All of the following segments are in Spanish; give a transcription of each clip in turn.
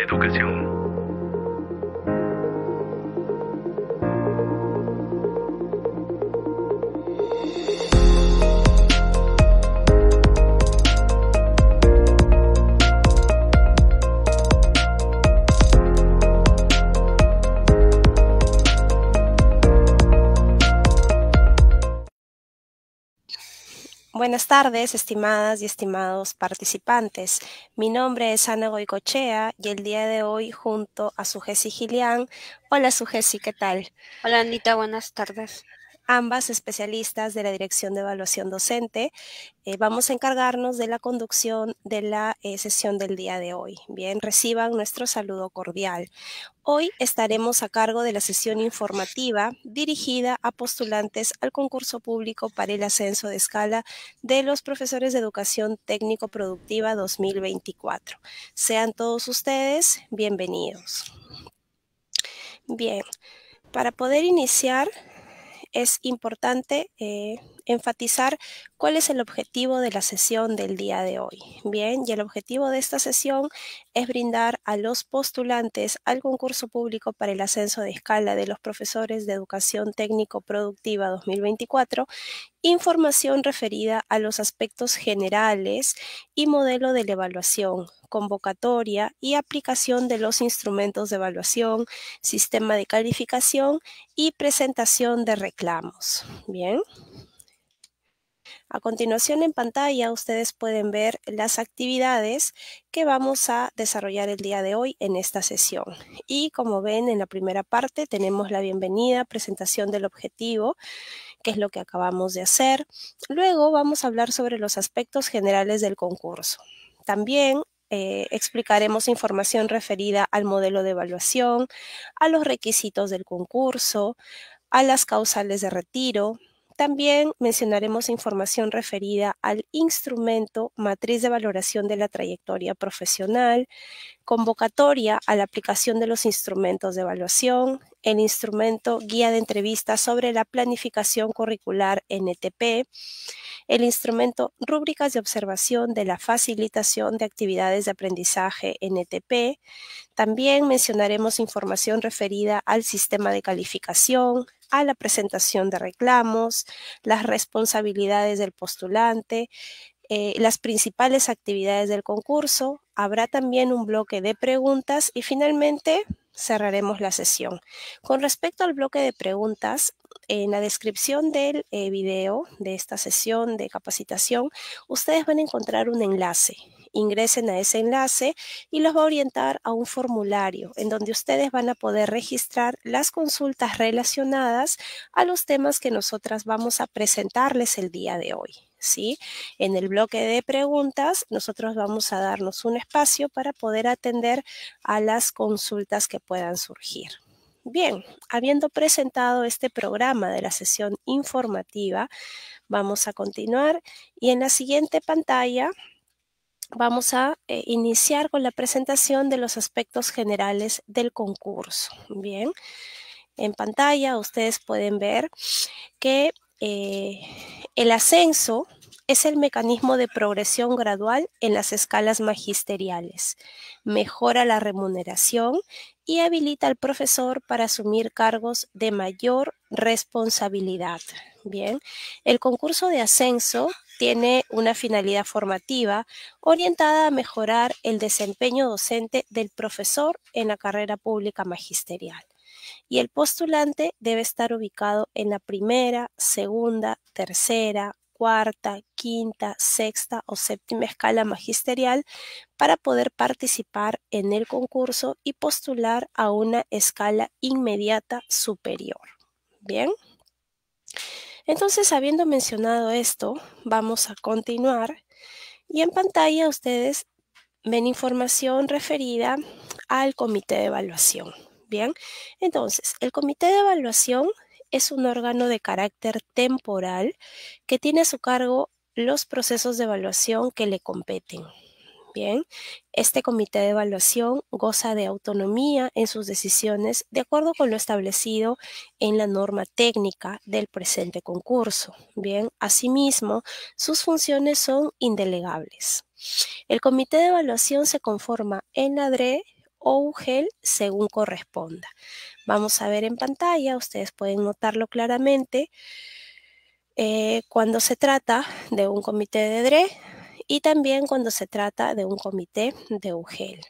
educación. Buenas tardes, estimadas y estimados participantes. Mi nombre es Ana Goicochea y el día de hoy, junto a Sujesi Gilián. Hola Sujesi, ¿qué tal? Hola Anita, buenas tardes. Ambas especialistas de la Dirección de Evaluación Docente, vamos a encargarnos de la conducción de la sesión del día de hoy. Bien, reciban nuestro saludo cordial. Hoy estaremos a cargo de la sesión informativa dirigida a postulantes al concurso público para el ascenso de escala de los profesores de educación técnico-productiva 2024. Sean todos ustedes bienvenidos. Bien, para poder iniciar es importante enfatizar cuál es el objetivo de la sesión del día de hoy. Bien, y el objetivo de esta sesión es brindar a los postulantes al concurso público para el ascenso de escala de los profesores de educación técnico-productiva 2024 información referida a los aspectos generales y modelo de la evaluación, convocatoria y aplicación de los instrumentos de evaluación, sistema de calificación y presentación de reclamos. Bien. A continuación en pantalla ustedes pueden ver las actividades que vamos a desarrollar el día de hoy en esta sesión. Y como ven en la primera parte tenemos la bienvenida, presentación del objetivo, que es lo que acabamos de hacer. Luego vamos a hablar sobre los aspectos generales del concurso. También explicaremos información referida al modelo de evaluación, a los requisitos del concurso, a las causales de retiro. También mencionaremos información referida al instrumento matriz de valoración de la trayectoria profesional, convocatoria a la aplicación de los instrumentos de evaluación, el instrumento guía de entrevistas sobre la planificación curricular NTP, el instrumento rúbricas de observación de la facilitación de actividades de aprendizaje NTP. También mencionaremos información referida al sistema de calificación, a la presentación de reclamos, las responsabilidades del postulante, las principales actividades del concurso. Habrá también un bloque de preguntas y finalmente cerraremos la sesión. Con respecto al bloque de preguntas, en la descripción del video de esta sesión de capacitación, ustedes van a encontrar un enlace. Ingresen a ese enlace y los va a orientar a un formulario en donde ustedes van a poder registrar las consultas relacionadas a los temas que nosotras vamos a presentarles el día de hoy, ¿sí? En el bloque de preguntas, nosotros vamos a darnos un espacio para poder atender a las consultas que puedan surgir. Bien, habiendo presentado este programa de la sesión informativa, vamos a continuar y en la siguiente pantalla vamos a iniciar con la presentación de los aspectos generales del concurso. Bien, en pantalla ustedes pueden ver que el ascenso es el mecanismo de progresión gradual en las escalas magisteriales, mejora la remuneración y habilita al profesor para asumir cargos de mayor responsabilidad. Bien, el concurso de ascenso tiene una finalidad formativa orientada a mejorar el desempeño docente del profesor en la carrera pública magisterial. Y el postulante debe estar ubicado en la primera, segunda, tercera, cuarta, quinta, sexta o séptima escala magisterial para poder participar en el concurso y postular a una escala inmediata superior. Bien. Entonces, habiendo mencionado esto, vamos a continuar y en pantalla ustedes ven información referida al comité de evaluación. Bien, entonces, el comité de evaluación es un órgano de carácter temporal que tiene a su cargo los procesos de evaluación que le competen. Bien, este comité de evaluación goza de autonomía en sus decisiones de acuerdo con lo establecido en la norma técnica del presente concurso. Bien, asimismo, sus funciones son indelegables. El comité de evaluación se conforma en la DRE o UGEL según corresponda. Vamos a ver en pantalla, ustedes pueden notarlo claramente, cuando se trata de un comité de DRE y también cuando se trata de un comité de UGEL.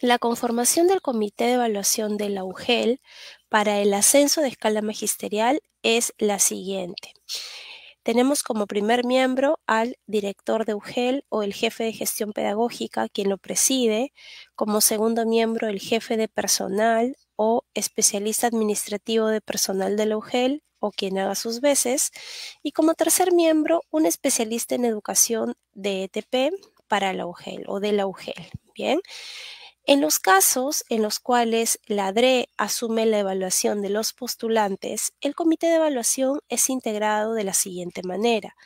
La conformación del comité de evaluación de la UGEL para el ascenso de escala magisterial es la siguiente. Tenemos como primer miembro al director de UGEL o el jefe de gestión pedagógica, quien lo preside. Como segundo miembro, el jefe de personal o especialista administrativo de personal de la UGEL o quien haga sus veces. Y como tercer miembro, un especialista en educación de ETP para la UGEL o de la UGEL. Bien. En los casos en los cuales la DRE asume la evaluación de los postulantes, el comité de evaluación es integrado de la siguiente manera.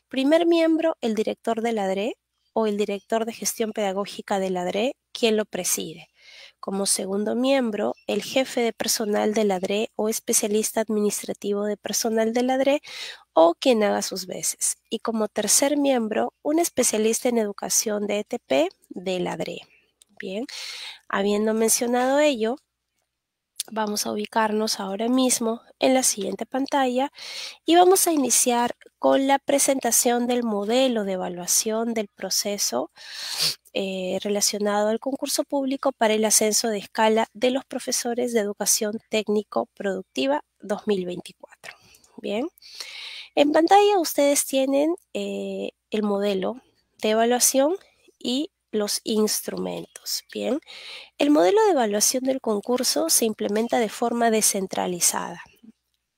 Primer miembro, el director de la DRE o el director de gestión pedagógica de la DRE, quien lo preside. Como segundo miembro, el jefe de personal de la DRE o especialista administrativo de personal de la DRE o quien haga sus veces. Y como tercer miembro, un especialista en educación de ETP de la DRE. Bien, habiendo mencionado ello, vamos a ubicarnos ahora mismo en la siguiente pantalla y vamos a iniciar con la presentación del modelo de evaluación del proceso relacionado al concurso público para el ascenso de escala de los profesores de educación técnico-productiva 2024. Bien, en pantalla ustedes tienen el modelo de evaluación y los instrumentos. Bien, el modelo de evaluación del concurso se implementa de forma descentralizada.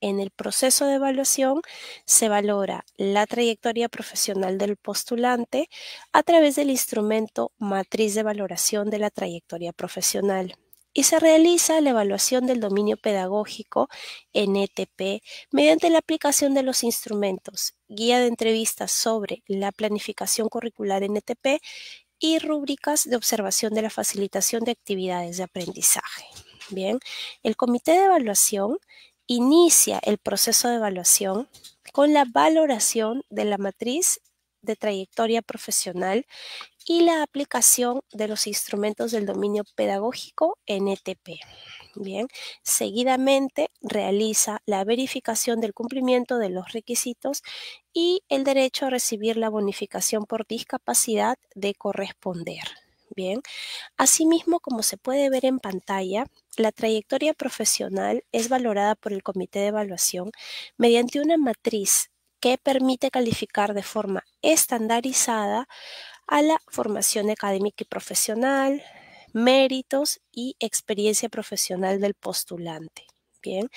En el proceso de evaluación se valora la trayectoria profesional del postulante a través del instrumento Matriz de Valoración de la Trayectoria Profesional y se realiza la evaluación del dominio pedagógico en ETP mediante la aplicación de los instrumentos Guía de entrevistas sobre la planificación curricular en ETP y rúbricas de observación de la facilitación de actividades de aprendizaje. Bien, el comité de evaluación inicia el proceso de evaluación con la valoración de la matriz de trayectoria profesional y la aplicación de los instrumentos del dominio pedagógico en ETP. Bien, seguidamente realiza la verificación del cumplimiento de los requisitos y el derecho a recibir la bonificación por discapacidad de corresponder. Bien, asimismo, como se puede ver en pantalla, la trayectoria profesional es valorada por el comité de evaluación mediante una matriz que permite calificar de forma estandarizada a la formación académica y profesional, méritos y experiencia profesional del postulante. Bien,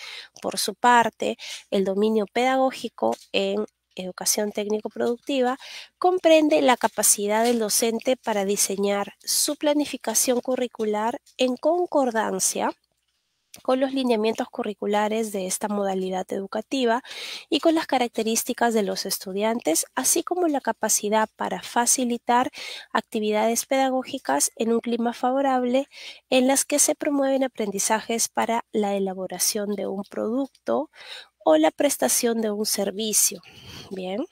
por su parte, el dominio pedagógico en educación técnico-productiva comprende la capacidad del docente para diseñar su planificación curricular en concordancia con los lineamientos curriculares de esta modalidad educativa y con las características de los estudiantes, así como la capacidad para facilitar actividades pedagógicas en un clima favorable en las que se promueven aprendizajes para la elaboración de un producto o la prestación de un servicio. Bien.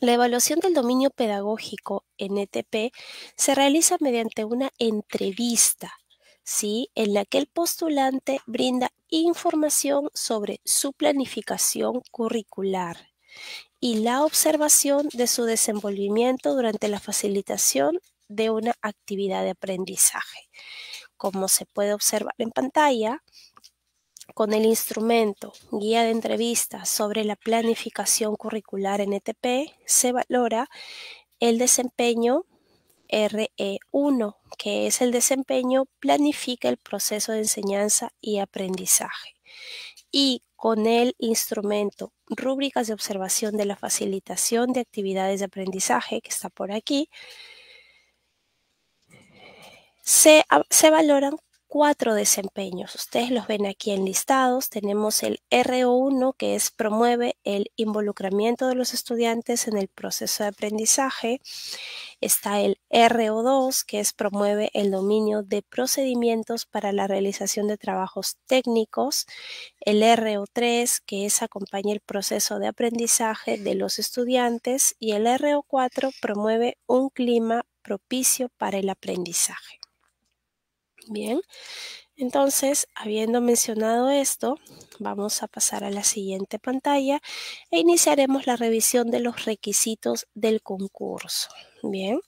La evaluación del dominio pedagógico en ETP se realiza mediante una entrevista, ¿sí?, en la que el postulante brinda información sobre su planificación curricular y la observación de su desenvolvimiento durante la facilitación de una actividad de aprendizaje. Como se puede observar en pantalla, con el instrumento Guía de entrevistas sobre la planificación curricular en ETP se valora el desempeño RE1, que es el desempeño planifica el proceso de enseñanza y aprendizaje. Y con el instrumento Rúbricas de observación de la facilitación de actividades de aprendizaje, que está por aquí, se valoran 4 desempeños. Ustedes los ven aquí enlistados. Tenemos el RO1, que es promueve el involucramiento de los estudiantes en el proceso de aprendizaje. Está el RO2, que es promueve el dominio de procedimientos para la realización de trabajos técnicos. El RO3, que es acompaña el proceso de aprendizaje de los estudiantes. Y el RO4 promueve un clima propicio para el aprendizaje. Bien, entonces, habiendo mencionado esto, vamos a pasar a la siguiente pantalla e iniciaremos la revisión de los requisitos del concurso. Bien.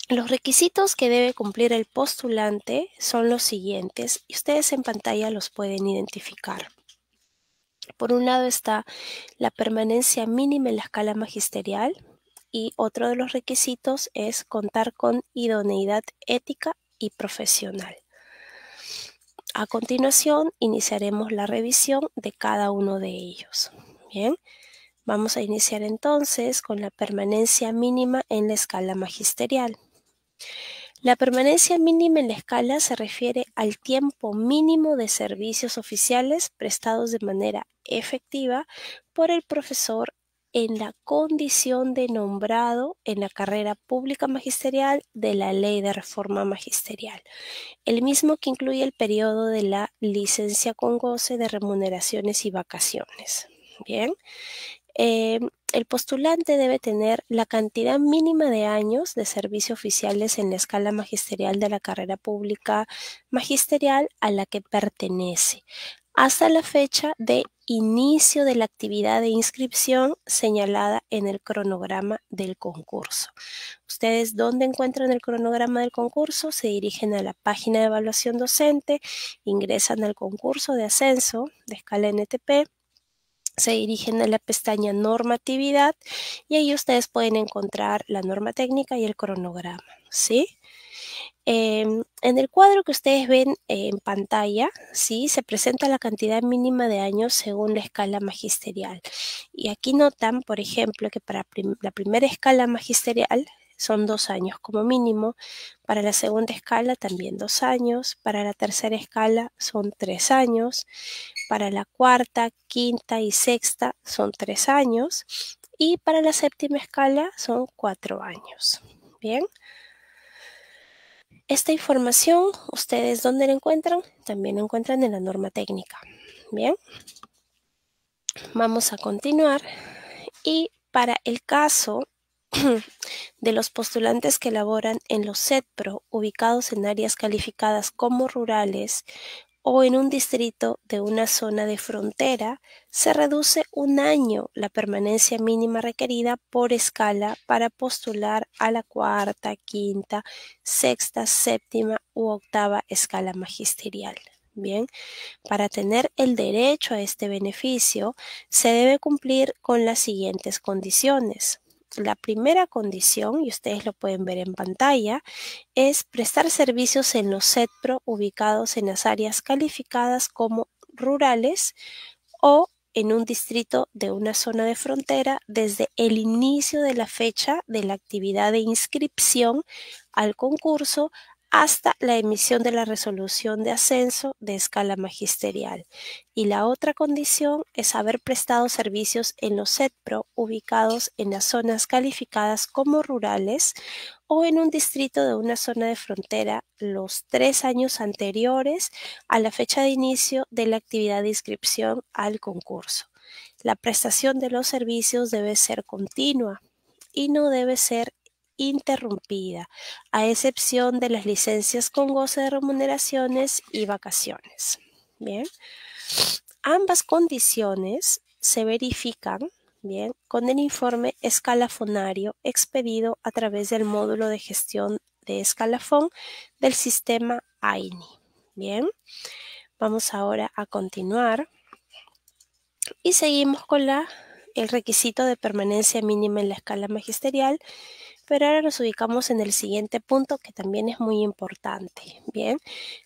Los requisitos que debe cumplir el postulante son los siguientes y ustedes en pantalla los pueden identificar. Por un lado está la permanencia mínima en la escala magisterial y otro de los requisitos es contar con idoneidad ética y profesional. A continuación iniciaremos la revisión de cada uno de ellos. Bien, vamos a iniciar entonces con la permanencia mínima en la escala magisterial. La permanencia mínima en la escala se refiere al tiempo mínimo de servicios oficiales prestados de manera efectiva por el profesor en la condición de nombrado en la carrera pública magisterial de la Ley de Reforma Magisterial, el mismo que incluye el periodo de la licencia con goce de remuneraciones y vacaciones. Bien. El postulante debe tener la cantidad mínima de años de servicio oficiales en la escala magisterial de la carrera pública magisterial a la que pertenece, hasta la fecha de inicio de la actividad de inscripción señalada en el cronograma del concurso. Ustedes, ¿dónde encuentran el cronograma del concurso? Se dirigen a la página de evaluación docente, ingresan al concurso de ascenso de escala NTP, se dirigen a la pestaña normatividad y ahí ustedes pueden encontrar la norma técnica y el cronograma, ¿sí? En el cuadro que ustedes ven en pantalla, ¿sí? Se presenta la cantidad mínima de años según la escala magisterial. Y aquí notan, por ejemplo, que para la primera escala magisterial son 2 años como mínimo, para la segunda escala también 2 años, para la tercera escala son 3 años, para la cuarta, quinta y sexta son 3 años y para la séptima escala son 4 años. Bien. Esta información, ¿ustedes dónde la encuentran? También la encuentran en la norma técnica. Bien. Vamos a continuar y para el caso de los postulantes que laboran en los CETPRO ubicados en áreas calificadas como rurales o en un distrito de una zona de frontera, se reduce 1 año la permanencia mínima requerida por escala para postular a la cuarta, quinta, sexta, séptima u octava escala magisterial. Bien, para tener el derecho a este beneficio, se debe cumplir con las siguientes condiciones. La primera condición, y ustedes lo pueden ver en pantalla, es prestar servicios en los CETPRO ubicados en las áreas calificadas como rurales o en un distrito de una zona de frontera desde el inicio de la fecha de la actividad de inscripción al concurso hasta la emisión de la resolución de ascenso de escala magisterial. Y la otra condición es haber prestado servicios en los CETPRO ubicados en las zonas calificadas como rurales o en un distrito de una zona de frontera los 3 años anteriores a la fecha de inicio de la actividad de inscripción al concurso. La prestación de los servicios debe ser continua y no debe ser interrumpida, a excepción de las licencias con goce de remuneraciones y vacaciones. Bien, ambas condiciones se verifican, bien, con el informe escalafonario expedido a través del módulo de gestión de escalafón del sistema AINI. Bien, vamos ahora a continuar y seguimos con el requisito de permanencia mínima en la escala magisterial, pero ahora nos ubicamos en el siguiente punto que también es muy importante. Bien,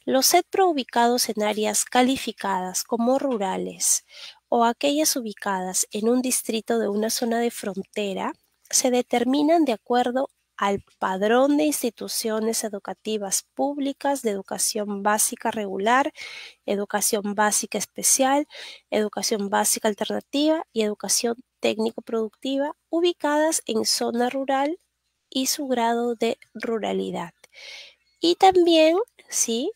los CETPRO ubicados en áreas calificadas como rurales o aquellas ubicadas en un distrito de una zona de frontera se determinan de acuerdo al padrón de instituciones educativas públicas de educación básica regular, educación básica especial, educación básica alternativa y educación técnico-productiva ubicadas en zona rural y su grado de ruralidad. Y también, ¿sí?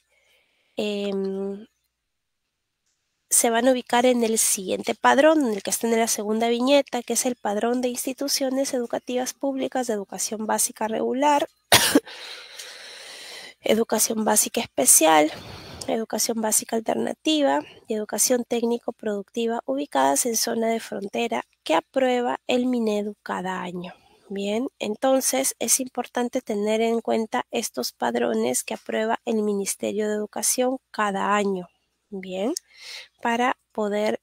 Se van a ubicar en el siguiente padrón, en el que está en la segunda viñeta, que es el padrón de instituciones educativas públicas de educación básica regular educación básica especial, educación básica alternativa y educación técnico-productiva ubicadas en zona de frontera que aprueba el Minedu cada año. Bien, entonces es importante tener en cuenta estos padrones que aprueba el Ministerio de Educación cada año. Bien, para poder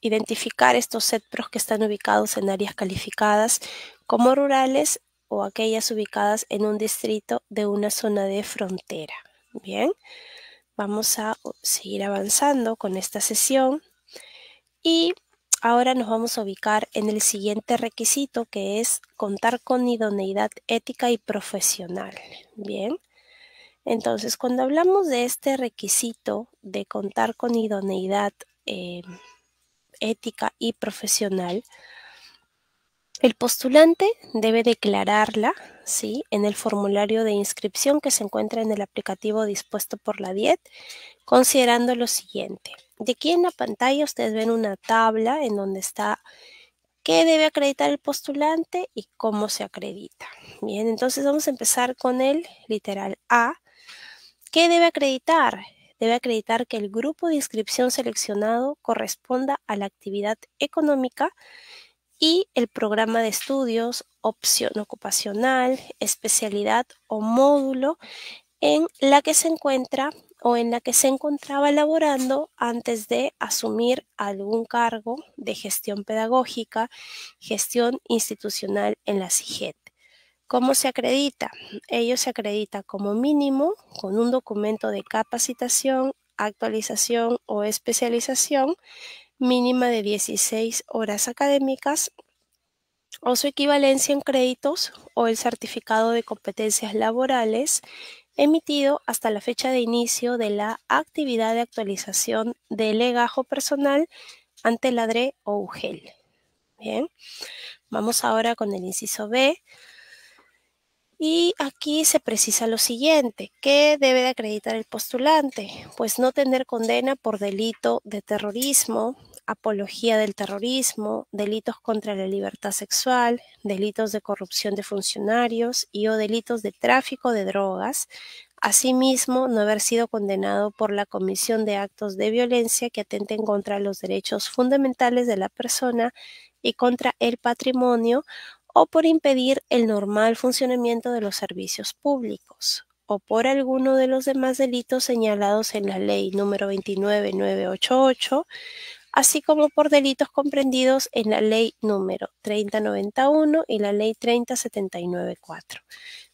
identificar estos CETPROS que están ubicados en áreas calificadas como rurales o aquellas ubicadas en un distrito de una zona de frontera. Bien, vamos a seguir avanzando con esta sesión y ahora nos vamos a ubicar en el siguiente requisito, que es contar con idoneidad ética y profesional. Bien, entonces cuando hablamos de este requisito de contar con idoneidad ética y profesional, el postulante debe declararla, ¿sí?, en el formulario de inscripción que se encuentra en el aplicativo dispuesto por la DIET, considerando lo siguiente. De aquí en la pantalla ustedes ven una tabla en donde está qué debe acreditar el postulante y cómo se acredita. Bien, entonces vamos a empezar con el literal A. ¿Qué debe acreditar? Debe acreditar que el grupo de inscripción seleccionado corresponda a la actividad económica y el programa de estudios, opción ocupacional, especialidad o módulo en la que se encuentra o en la que se encontraba laborando antes de asumir algún cargo de gestión pedagógica, gestión institucional en la SIGET. ¿Cómo se acredita? Ello se acredita como mínimo con un documento de capacitación, actualización o especialización mínima de 16 horas académicas o su equivalencia en créditos o el certificado de competencias laborales emitido hasta la fecha de inicio de la actividad de actualización del legajo personal ante la DRE o UGEL. Bien, vamos ahora con el inciso B. Y aquí se precisa lo siguiente. ¿Qué debe de acreditar el postulante? Pues no tener condena por delito de terrorismo, apología del terrorismo, delitos contra la libertad sexual, delitos de corrupción de funcionarios y o delitos de tráfico de drogas. Asimismo, no haber sido condenado por la comisión de actos de violencia que atenten contra los derechos fundamentales de la persona y contra el patrimonio, o por impedir el normal funcionamiento de los servicios públicos, o por alguno de los demás delitos señalados en la Ley número 29988, así como por delitos comprendidos en la Ley número 3091 y la Ley 30794.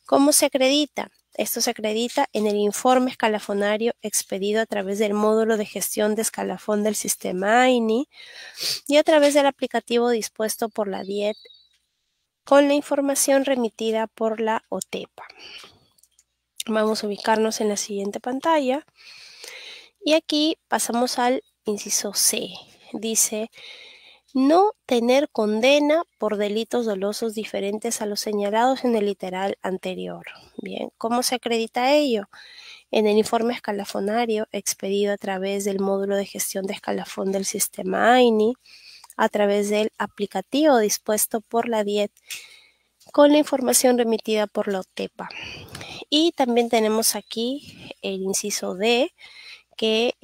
¿Cómo se acredita? Esto se acredita en el informe escalafonario expedido a través del módulo de gestión de escalafón del sistema AINI y a través del aplicativo dispuesto por la DIET con la información remitida por la OTEPA. Vamos a ubicarnos en la siguiente pantalla y aquí pasamos al inciso C. Dice, no tener condena por delitos dolosos diferentes a los señalados en el literal anterior. Bien, ¿cómo se acredita ello? En el informe escalafonario expedido a través del módulo de gestión de escalafón del sistema AINI, a través del aplicativo dispuesto por la DIET con la información remitida por la OTEPA. Y también tenemos aquí el inciso D, que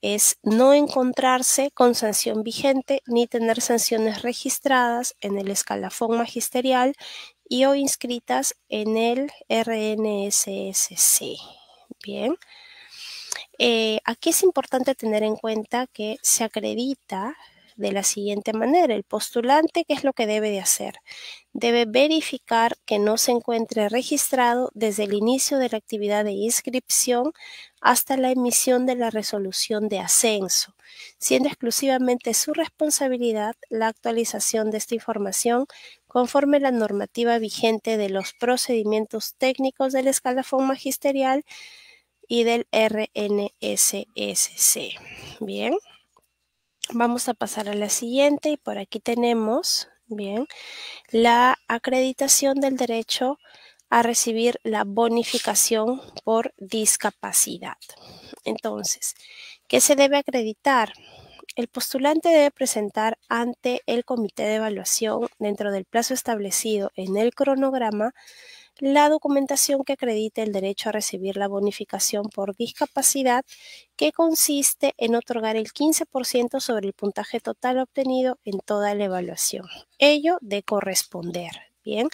es no encontrarse con sanción vigente ni tener sanciones registradas en el escalafón magisterial y o inscritas en el RNSSC. Bien. Aquí es importante tener en cuenta que se acredita de la siguiente manera. El postulante, ¿qué es lo que debe de hacer? Debe verificar que no se encuentre registrado desde el inicio de la actividad de inscripción hasta la emisión de la resolución de ascenso, siendo exclusivamente su responsabilidad la actualización de esta información conforme a la normativa vigente de los procedimientos técnicos del escalafón magisterial y del RNSSC. Bien, vamos a pasar a la siguiente y por aquí tenemos, bien, la acreditación del derecho a recibir la bonificación por discapacidad. Entonces, ¿qué se debe acreditar? El postulante debe presentar ante el comité de evaluación dentro del plazo establecido en el cronograma la documentación que acredite el derecho a recibir la bonificación por discapacidad, que consiste en otorgar el 15% sobre el puntaje total obtenido en toda la evaluación. Ello de corresponder. Bien,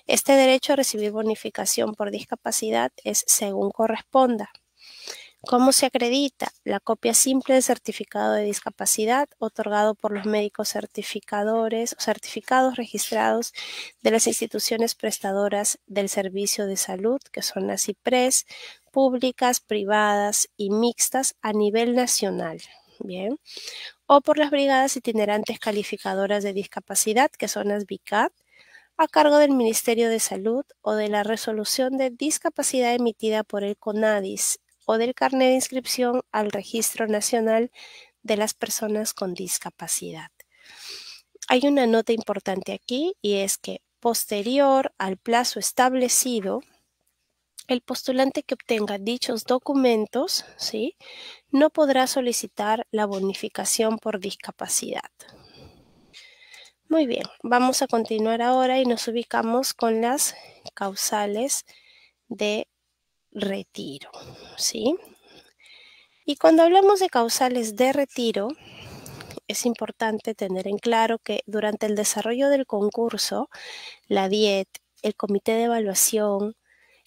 este derecho a recibir bonificación por discapacidad es según corresponda. ¿Cómo se acredita? La copia simple del certificado de discapacidad otorgado por los médicos certificadores o certificados registrados de las instituciones prestadoras del servicio de salud, que son las IPRES, públicas, privadas y mixtas a nivel nacional. Bien. O por las brigadas itinerantes calificadoras de discapacidad, que son las BICAD, a cargo del Ministerio de Salud, o de la resolución de discapacidad emitida por el CONADIS, o del carnet de inscripción al Registro Nacional de las Personas con Discapacidad. Hay una nota importante aquí, y es que posterior al plazo establecido, el postulante que obtenga dichos documentos, ¿sí?, no podrá solicitar la bonificación por discapacidad. Muy bien, vamos a continuar ahora y nos ubicamos con las causales de retiro, ¿sí? Y cuando hablamos de causales de retiro, es importante tener en claro que durante el desarrollo del concurso, la DIET, el Comité de Evaluación,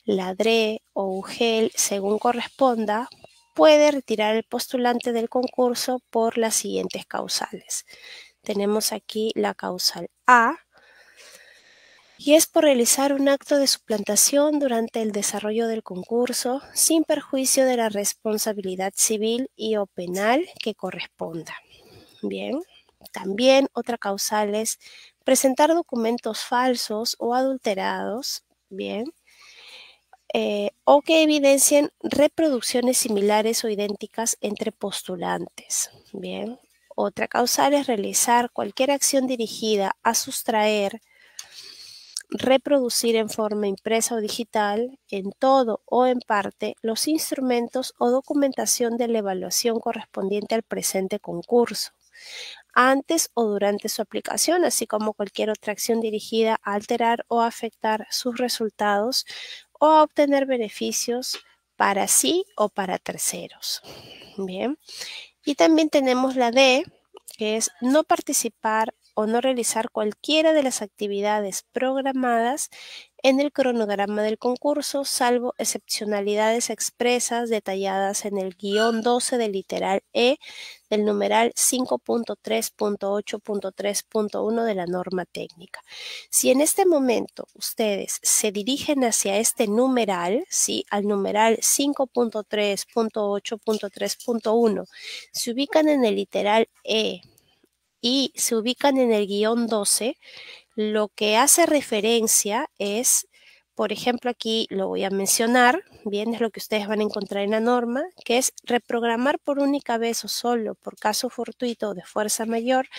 la DRE o UGEL, según corresponda, puede retirar el postulante del concurso por las siguientes causales. Tenemos aquí la causal A, y es por realizar un acto de suplantación durante el desarrollo del concurso sin perjuicio de la responsabilidad civil y o penal que corresponda. Bien, también otra causal es presentar documentos falsos o adulterados, bien, o que evidencien reproducciones similares o idénticas entre postulantes, bien. Otra causal es realizar cualquier acción dirigida a sustraer, reproducir en forma impresa o digital, en todo o en parte, los instrumentos o documentación de la evaluación correspondiente al presente concurso, antes o durante su aplicación, así como cualquier otra acción dirigida a alterar o afectar sus resultados o a obtener beneficios para sí o para terceros. Bien. Y también tenemos la D, que es no participar o no realizar cualquiera de las actividades programadas en el cronograma del concurso, salvo excepcionalidades expresas detalladas en el guión 12 del literal E del numeral 5.3.8.3.1 de la norma técnica. Si en este momento ustedes se dirigen hacia este numeral, ¿sí?, al numeral 5.3.8.3.1, se ubican en el literal E y se ubican en el guión 12, lo que hace referencia es, por ejemplo, aquí lo voy a mencionar, bien, es lo que ustedes van a encontrar en la norma, que es reprogramar por única vez o solo por caso fortuito o de fuerza mayor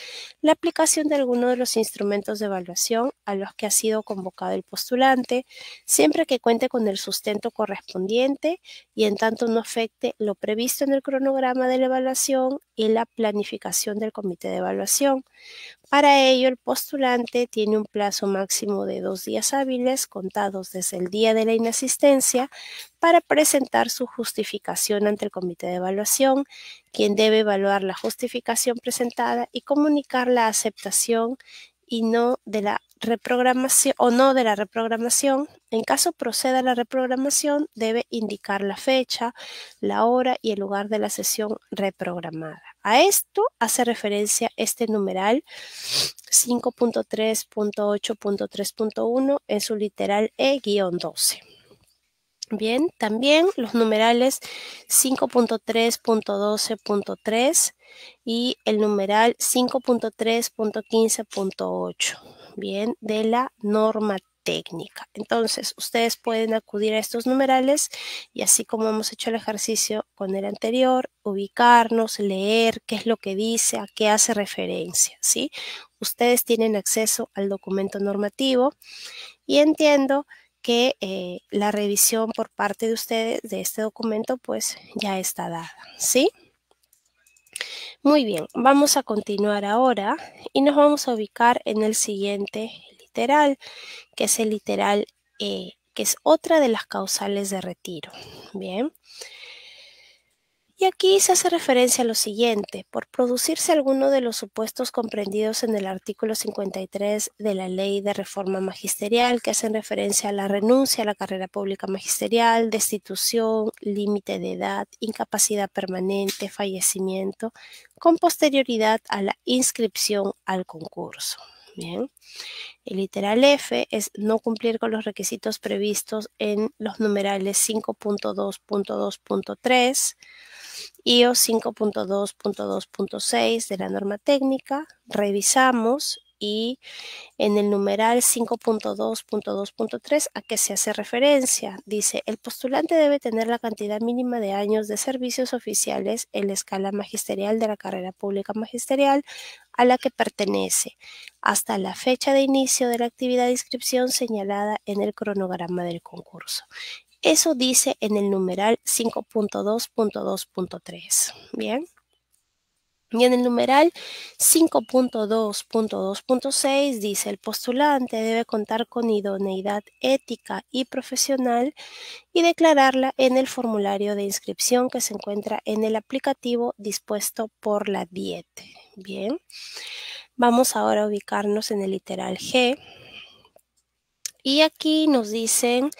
la aplicación de alguno de los instrumentos de evaluación a los que ha sido convocado el postulante, siempre que cuente con el sustento correspondiente y en tanto no afecte lo previsto en el cronograma de la evaluación y la planificación del comité de evaluación. Para ello, el postulante tiene un plazo máximo de 2 días hábiles contados desde el día de la inasistencia para presentar su justificación ante el comité de evaluación, quien debe evaluar la justificación presentada y comunicar la aceptación y no de la reprogramación o no de la reprogramación. En caso proceda la reprogramación, debe indicar la fecha, la hora y el lugar de la sesión reprogramada. A esto hace referencia este numeral 5.3.8.3.1 en su literal E-12. Bien, también los numerales 5.3.12.3 y el numeral 5.3.15.8, bien, de la norma técnica. Entonces, ustedes pueden acudir a estos numerales y así como hemos hecho el ejercicio con el anterior, ubicarnos, leer qué es lo que dice, a qué hace referencia, ¿sí? Ustedes tienen acceso al documento normativo y entiendo que la revisión por parte de ustedes de este documento pues ya está dada, ¿sí? Muy bien, vamos a continuar ahora y nos vamos a ubicar en el siguiente literal, que es el literal que es otra de las causales de retiro. Bien. Y aquí se hace referencia a lo siguiente: por producirse alguno de los supuestos comprendidos en el artículo 53 de la Ley de Reforma Magisterial, que hacen referencia a la renuncia a la carrera pública magisterial, destitución, límite de edad, incapacidad permanente, fallecimiento, con posterioridad a la inscripción al concurso. Bien. El literal F es no cumplir con los requisitos previstos en los numerales 5.2.2.3 y o 5.2.2.6 de la norma técnica. Revisamos y en el numeral 5.2.2.3, ¿a qué se hace referencia? Dice: el postulante debe tener la cantidad mínima de años de servicios oficiales en la escala magisterial de la carrera pública magisterial a la que pertenece, hasta la fecha de inicio de la actividad de inscripción señalada en el cronograma del concurso. Eso dice en el numeral 5.2.2.3. Bien. Y en el numeral 5.2.2.6 dice: el postulante debe contar con idoneidad ética y profesional y declararla en el formulario de inscripción que se encuentra en el aplicativo dispuesto por la DIET. Bien, vamos ahora a ubicarnos en el literal G. Y aquí nos dicen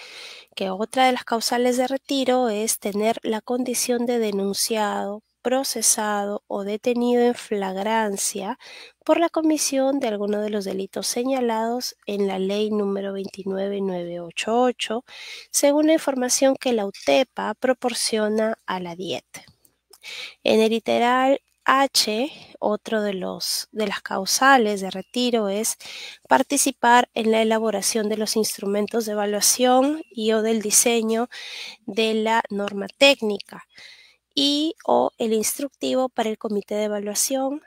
que otra de las causales de retiro es tener la condición de denunciado, procesado o detenido en flagrancia por la comisión de alguno de los delitos señalados en la ley número 29988, según la información que la UTEPA proporciona a la DIET. En el literal H, otro de las causales de retiro es participar en la elaboración de los instrumentos de evaluación y o del diseño de la norma técnica y o el instructivo para el comité de evaluación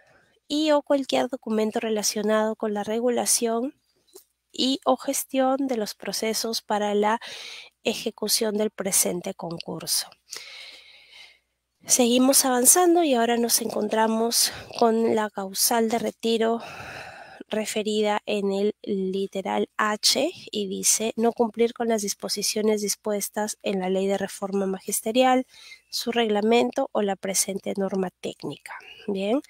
y o cualquier documento relacionado con la regulación y o gestión de los procesos para la ejecución del presente concurso. Seguimos avanzando y ahora nos encontramos con la causal de retiro referida en el literal H y dice: no cumplir con las disposiciones dispuestas en la Ley de Reforma Magisterial, su reglamento o la presente norma técnica. Bien,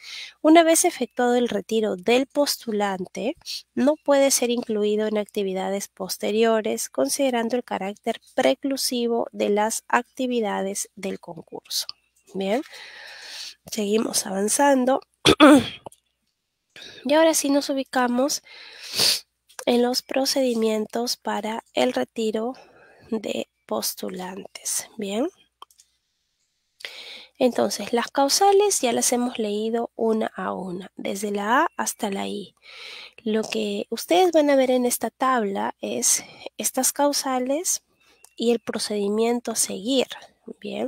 una vez efectuado el retiro del postulante, no puede ser incluido en actividades posteriores, considerando el carácter preclusivo de las actividades del concurso. Bien, seguimos avanzando. Y ahora sí nos ubicamos en los procedimientos para el retiro de postulantes. Bien. Entonces, las causales ya las hemos leído una a una, desde la A hasta la I. Lo que ustedes van a ver en esta tabla es estas causales y el procedimiento a seguir. Bien,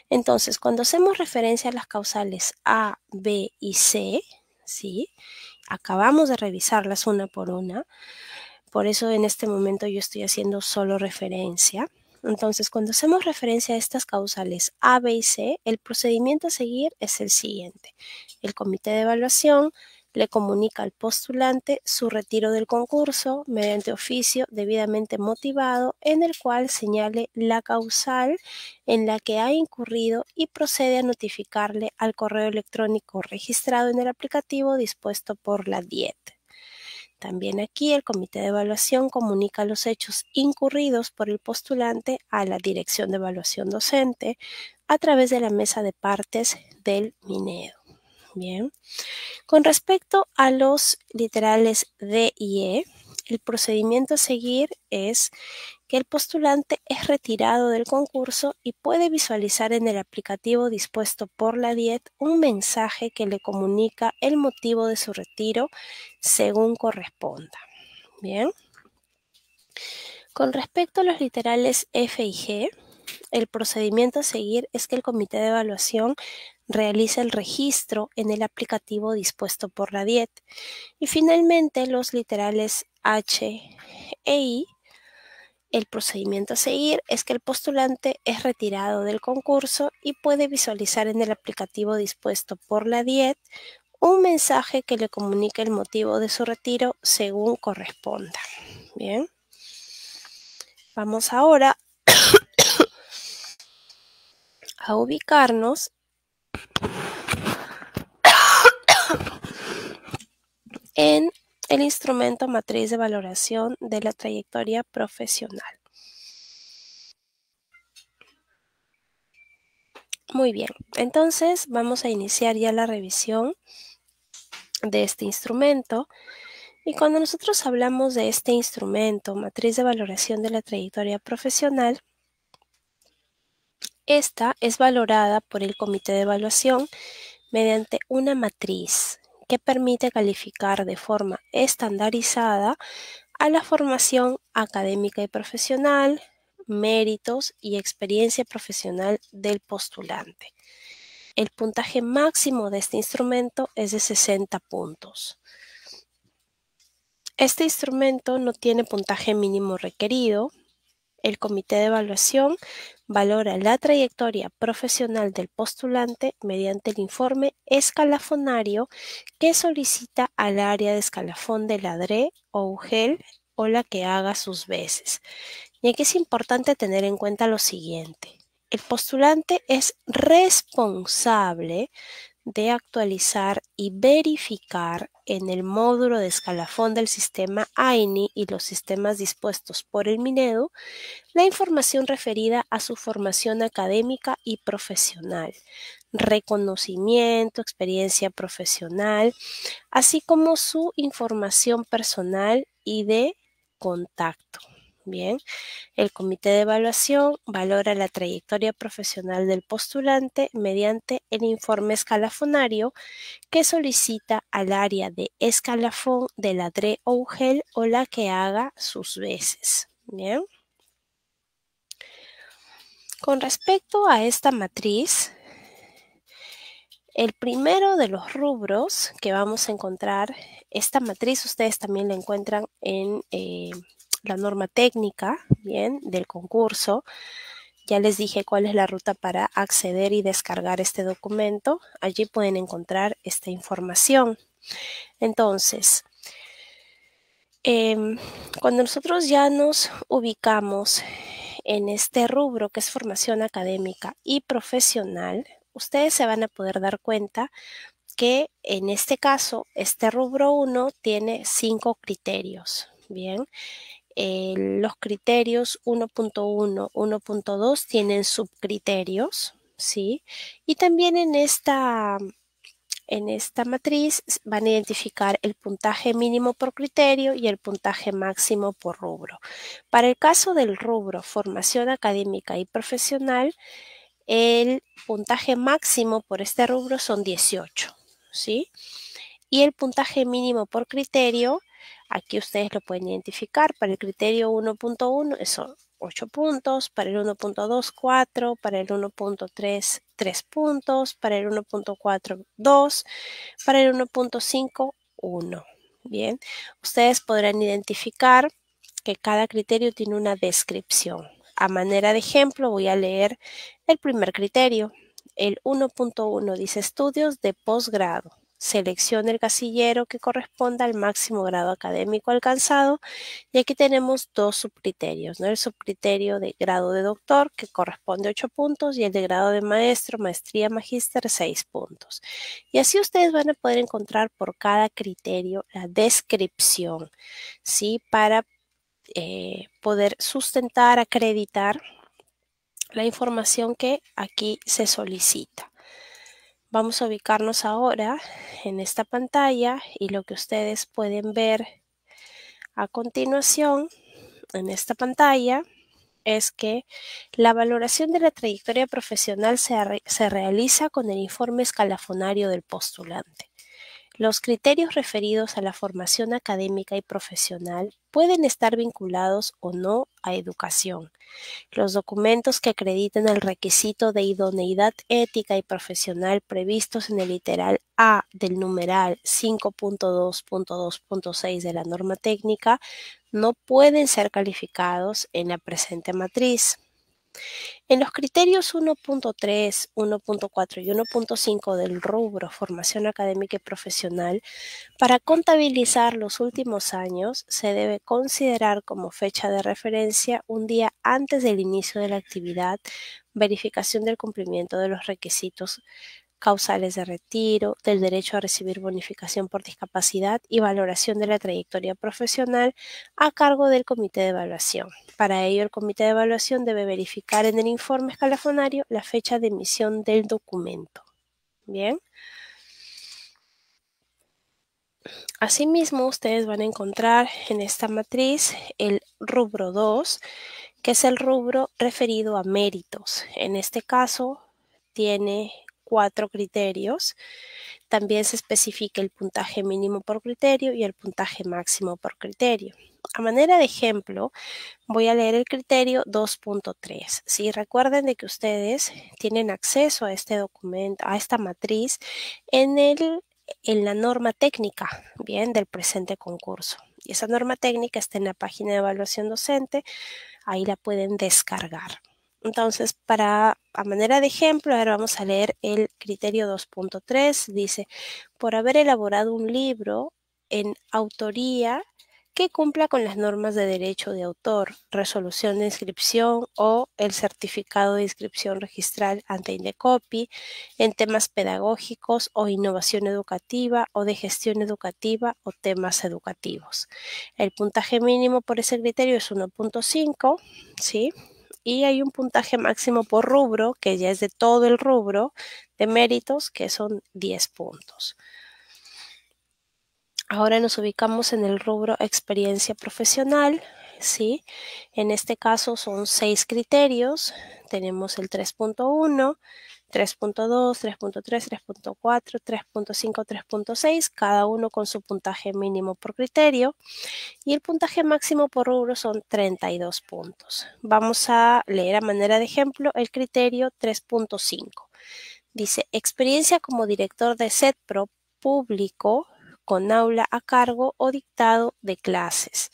entonces cuando hacemos referencia a las causales A, B y C, ¿sí? Acabamos de revisarlas una por una, por eso en este momento yo estoy haciendo solo referencia. Entonces, cuando hacemos referencia a estas causales A, B y C, el procedimiento a seguir es el siguiente. El comité de evaluación le comunica al postulante su retiro del concurso mediante oficio debidamente motivado en el cual señale la causal en la que ha incurrido y procede a notificarle al correo electrónico registrado en el aplicativo dispuesto por la DIET. También aquí el comité de evaluación comunica los hechos incurridos por el postulante a la Dirección de Evaluación Docente a través de la mesa de partes del Minedo. Bien. Con respecto a los literales D y E, el procedimiento a seguir es que el postulante es retirado del concurso y puede visualizar en el aplicativo dispuesto por la DIET un mensaje que le comunica el motivo de su retiro según corresponda. Bien. Con respecto a los literales F y G, el procedimiento a seguir es que el comité de evaluación realiza el registro en el aplicativo dispuesto por la DIET. Y finalmente, los literales H e I, el procedimiento a seguir es que el postulante es retirado del concurso y puede visualizar en el aplicativo dispuesto por la DIET un mensaje que le comunique el motivo de su retiro según corresponda. Bien. Vamos ahora a ubicarnos en el instrumento matriz de valoración de la trayectoria profesional. Muy bien, entonces vamos a iniciar ya la revisión de este instrumento. Y cuando nosotros hablamos de este instrumento, matriz de valoración de la trayectoria profesional, esta es valorada por el comité de evaluación mediante una matriz que permite calificar de forma estandarizada a la formación académica y profesional, méritos y experiencia profesional del postulante. El puntaje máximo de este instrumento es de 60 puntos. Este instrumento no tiene puntaje mínimo requerido. El comité de evaluación valora la trayectoria profesional del postulante mediante el informe escalafonario que solicita al área de escalafón de la DRE o UGEL o la que haga sus veces. Y aquí es importante tener en cuenta lo siguiente. El postulante es responsable de actualizar y verificar en el módulo de escalafón del sistema AINI y los sistemas dispuestos por el Minedu la información referida a su formación académica y profesional, reconocimiento, experiencia profesional, así como su información personal y de contacto. Bien, el comité de evaluación valora la trayectoria profesional del postulante mediante el informe escalafonario que solicita al área de escalafón de la DRE o UGEL o la que haga sus veces. Bien. Con respecto a esta matriz, el primero de los rubros que vamos a encontrar, esta matriz ustedes también la encuentran en la norma técnica, bien, del concurso. Ya les dije cuál es la ruta para acceder y descargar este documento. Allí pueden encontrar esta información. Entonces, cuando nosotros ya nos ubicamos en este rubro que es formación académica y profesional, ustedes se van a poder dar cuenta que en este caso, este rubro 1 tiene 5 criterios. Bien, los criterios 1.1, 1.2 tienen subcriterios, ¿sí? Y también en esta matriz van a identificar el puntaje mínimo por criterio y el puntaje máximo por rubro. Para el caso del rubro formación académica y profesional, el puntaje máximo por este rubro son 18, ¿sí? Y el puntaje mínimo por criterio, aquí ustedes lo pueden identificar. Para el criterio 1.1 son 8 puntos, para el 1.2, 4, para el 1.3, 3 puntos, para el 1.4, 2, para el 1.5, 1. Bien, ustedes podrán identificar que cada criterio tiene una descripción. A manera de ejemplo, voy a leer el primer criterio. El 1.1 dice estudios de posgrado. Seleccione el casillero que corresponda al máximo grado académico alcanzado. Y aquí tenemos dos subcriterios, ¿no? El subcriterio de grado de doctor, que corresponde a 8 puntos, y el de grado de maestro, maestría, magíster, 6 puntos. Y así ustedes van a poder encontrar por cada criterio la descripción, ¿sí? Para poder sustentar, acreditar la información que aquí se solicita. Vamos a ubicarnos ahora en esta pantalla y lo que ustedes pueden ver a continuación en esta pantalla es que la valoración de la trayectoria profesional se realiza con el informe escalafonario del postulante. Los criterios referidos a la formación académica y profesional pueden estar vinculados o no a educación. Los documentos que acrediten el requisito de idoneidad ética y profesional previstos en el literal A del numeral 5.2.2.6 de la norma técnica no pueden ser calificados en la presente matriz. En los criterios 1.3, 1.4 y 1.5 del rubro Formación Académica y Profesional, para contabilizar los últimos años se debe considerar como fecha de referencia un día antes del inicio de la actividad, verificación del cumplimiento de los requisitos causales de retiro, del derecho a recibir bonificación por discapacidad y valoración de la trayectoria profesional a cargo del comité de evaluación. Para ello, el comité de evaluación debe verificar en el informe escalafonario la fecha de emisión del documento. Bien. Asimismo, ustedes van a encontrar en esta matriz el rubro 2, que es el rubro referido a méritos. En este caso, tiene 4 criterios. También se especifica el puntaje mínimo por criterio y el puntaje máximo por criterio. A manera de ejemplo, voy a leer el criterio 2.3. ¿Sí? Recuerden de que ustedes tienen acceso a este documento, a esta matriz, en la norma técnica, bien, del presente concurso. Y esa norma técnica está en la página de evaluación docente, ahí la pueden descargar. Entonces, a manera de ejemplo, ahora vamos a leer el criterio 2.3. Dice, por haber elaborado un libro en autoría que cumpla con las normas de derecho de autor, resolución de inscripción o el certificado de inscripción registral ante Indecopi en temas pedagógicos o innovación educativa o de gestión educativa o temas educativos. El puntaje mínimo por ese criterio es 1.5, ¿sí? Y hay un puntaje máximo por rubro, que ya es de todo el rubro de méritos, que son 10 puntos. Ahora nos ubicamos en el rubro experiencia profesional, ¿sí? En este caso son 6 criterios. Tenemos el 3.1, 3.2, 3.3, 3.4, 3.5, 3.6, cada uno con su puntaje mínimo por criterio. Y el puntaje máximo por rubro son 32 puntos. Vamos a leer a manera de ejemplo el criterio 3.5. Dice, experiencia como director de SEDPRO público con aula a cargo o dictado de clases.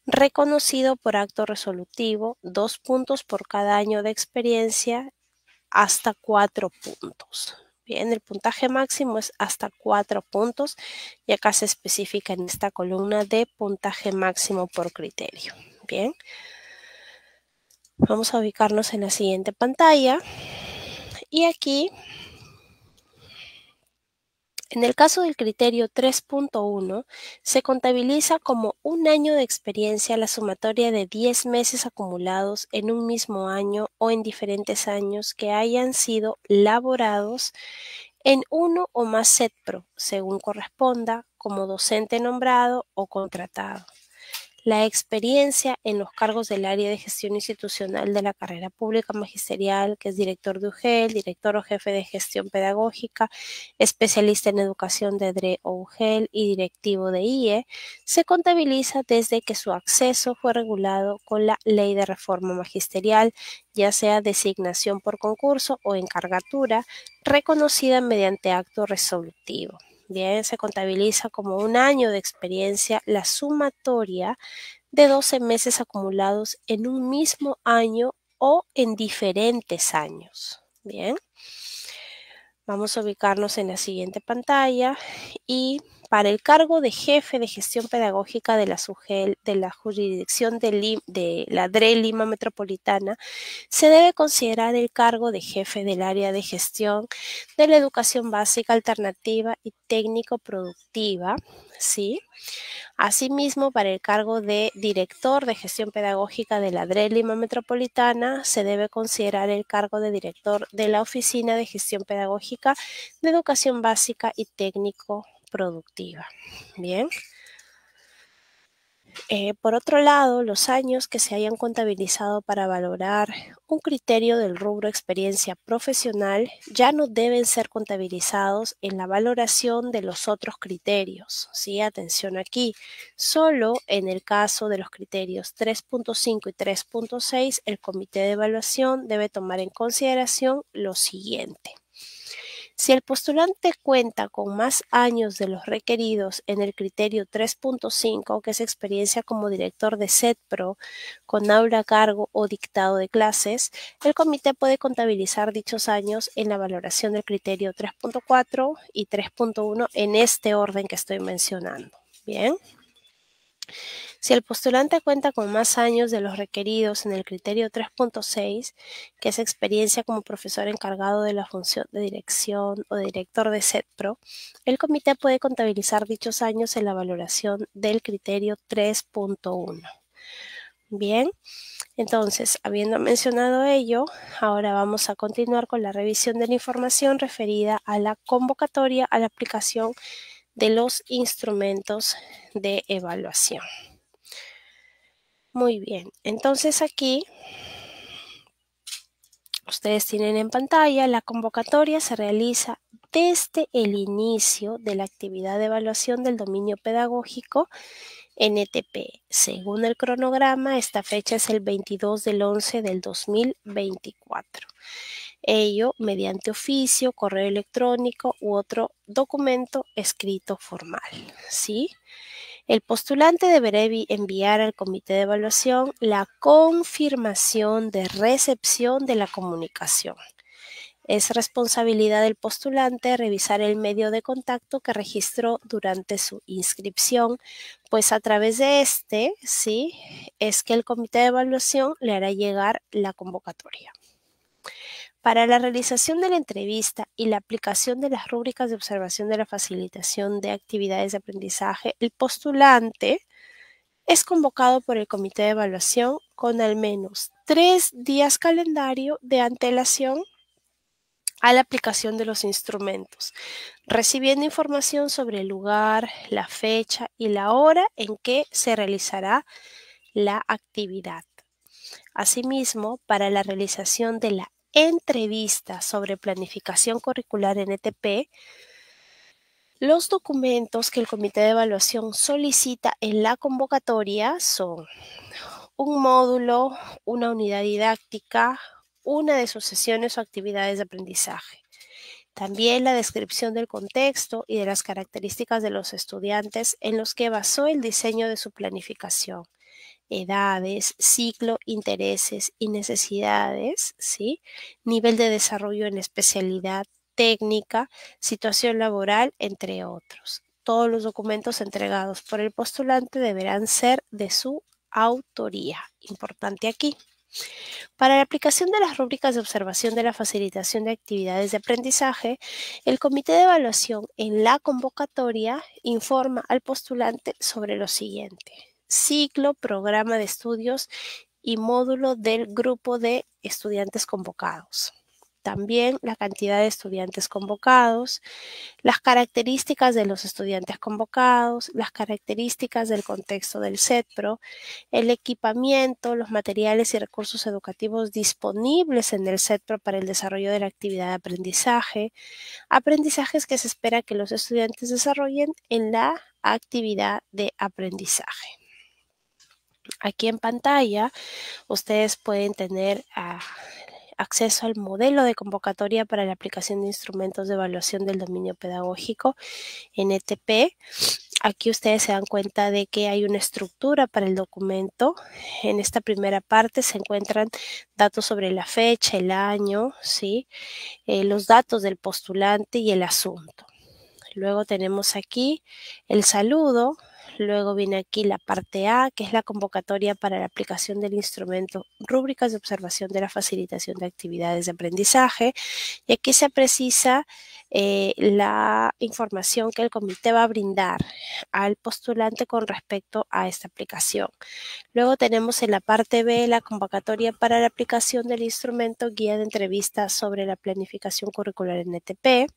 Reconocido por acto resolutivo, 2 puntos por cada año de experiencia, hasta 4 puntos. Bien, el puntaje máximo es hasta 4 puntos y acá se especifica en esta columna de puntaje máximo por criterio. Bien, vamos a ubicarnos en la siguiente pantalla y aquí, en el caso del criterio 3.1, se contabiliza como un año de experiencia la sumatoria de 10 meses acumulados en un mismo año o en diferentes años que hayan sido laborados en uno o más SEDPRO, según corresponda, como docente nombrado o contratado. La experiencia en los cargos del área de gestión institucional de la carrera pública magisterial, que es director de UGEL, director o jefe de gestión pedagógica, especialista en educación de DRE o UGEL y directivo de IE, se contabiliza desde que su acceso fue regulado con la Ley de Reforma Magisterial, ya sea designación por concurso o encargatura, reconocida mediante acto resolutivo. Bien, se contabiliza como un año de experiencia la sumatoria de 12 meses acumulados en un mismo año o en diferentes años. Bien, vamos a ubicarnos en la siguiente pantalla y para el cargo de jefe de gestión pedagógica de la SUGEL, de la jurisdicción de la DRE Lima Metropolitana, se debe considerar el cargo de jefe del área de gestión de la educación básica alternativa y técnico-productiva, ¿sí? Asimismo, para el cargo de director de gestión pedagógica de la DRE Lima Metropolitana, se debe considerar el cargo de director de la Oficina de Gestión Pedagógica de Educación Básica y Técnico-Productiva. Bien. Por otro lado, los años que se hayan contabilizado para valorar un criterio del rubro experiencia profesional ya no deben ser contabilizados en la valoración de los otros criterios. ¿Sí? Atención aquí, solo en el caso de los criterios 3.5 y 3.6, el comité de evaluación debe tomar en consideración lo siguiente. Si el postulante cuenta con más años de los requeridos en el criterio 3.5, que es experiencia como director de SEDPRO, con aula a cargo o dictado de clases, el comité puede contabilizar dichos años en la valoración del criterio 3.4 y 3.1 en este orden que estoy mencionando. Bien. Si el postulante cuenta con más años de los requeridos en el criterio 3.6, que es experiencia como profesor encargado de la función de dirección o director de SEDPRO, el comité puede contabilizar dichos años en la valoración del criterio 3.1. Bien, entonces, habiendo mencionado ello, ahora vamos a continuar con la revisión de la información referida a la convocatoria a la aplicación de los instrumentos de evaluación. Muy bien, entonces aquí ustedes tienen en pantalla la convocatoria se realiza desde el inicio de la actividad de evaluación del dominio pedagógico NTP. Según el cronograma, esta fecha es el 22 del 11 del 2024. Ello mediante oficio, correo electrónico u otro documento escrito formal, ¿sí? El postulante deberá enviar al comité de evaluación la confirmación de recepción de la comunicación. Es responsabilidad del postulante revisar el medio de contacto que registró durante su inscripción, pues a través de este, sí, es que el comité de evaluación le hará llegar la convocatoria. Para la realización de la entrevista y la aplicación de las rúbricas de observación de la facilitación de actividades de aprendizaje, el postulante es convocado por el comité de evaluación con al menos 3 días calendario de antelación a la aplicación de los instrumentos, recibiendo información sobre el lugar, la fecha y la hora en que se realizará la actividad. Asimismo, para la realización de la entrevista sobre planificación curricular en ETP, los documentos que el comité de evaluación solicita en la convocatoria son un módulo, una unidad didáctica, una de sus sesiones o actividades de aprendizaje. También la descripción del contexto y de las características de los estudiantes en los que basó el diseño de su planificación. Edades, ciclo, intereses y necesidades, ¿sí? Nivel de desarrollo en especialidad, técnica, situación laboral, entre otros. Todos los documentos entregados por el postulante deberán ser de su autoría. Importante aquí. Para la aplicación de las rúbricas de observación de la facilitación de actividades de aprendizaje, el comité de evaluación en la convocatoria informa al postulante sobre lo siguiente: ciclo, programa de estudios y módulo del grupo de estudiantes convocados. También la cantidad de estudiantes convocados, las características de los estudiantes convocados, las características del contexto del SEDPRO, el equipamiento, los materiales y recursos educativos disponibles en el SEDPRO para el desarrollo de la actividad de aprendizaje, aprendizajes que se espera que los estudiantes desarrollen en la actividad de aprendizaje. Aquí en pantalla ustedes pueden tener acceso al modelo de convocatoria para la aplicación de instrumentos de evaluación del dominio pedagógico en ETP. Aquí ustedes se dan cuenta de que hay una estructura para el documento. En esta primera parte se encuentran datos sobre la fecha, el año, ¿sí? Los datos del postulante y el asunto. Luego tenemos aquí el saludo. Luego viene aquí la parte A, que es la convocatoria para la aplicación del instrumento rúbricas de observación de la facilitación de actividades de aprendizaje. Y aquí se precisa la información que el comité va a brindar al postulante con respecto a esta aplicación. Luego tenemos en la parte B la convocatoria para la aplicación del instrumento guía de entrevistas sobre la planificación curricular en ETP.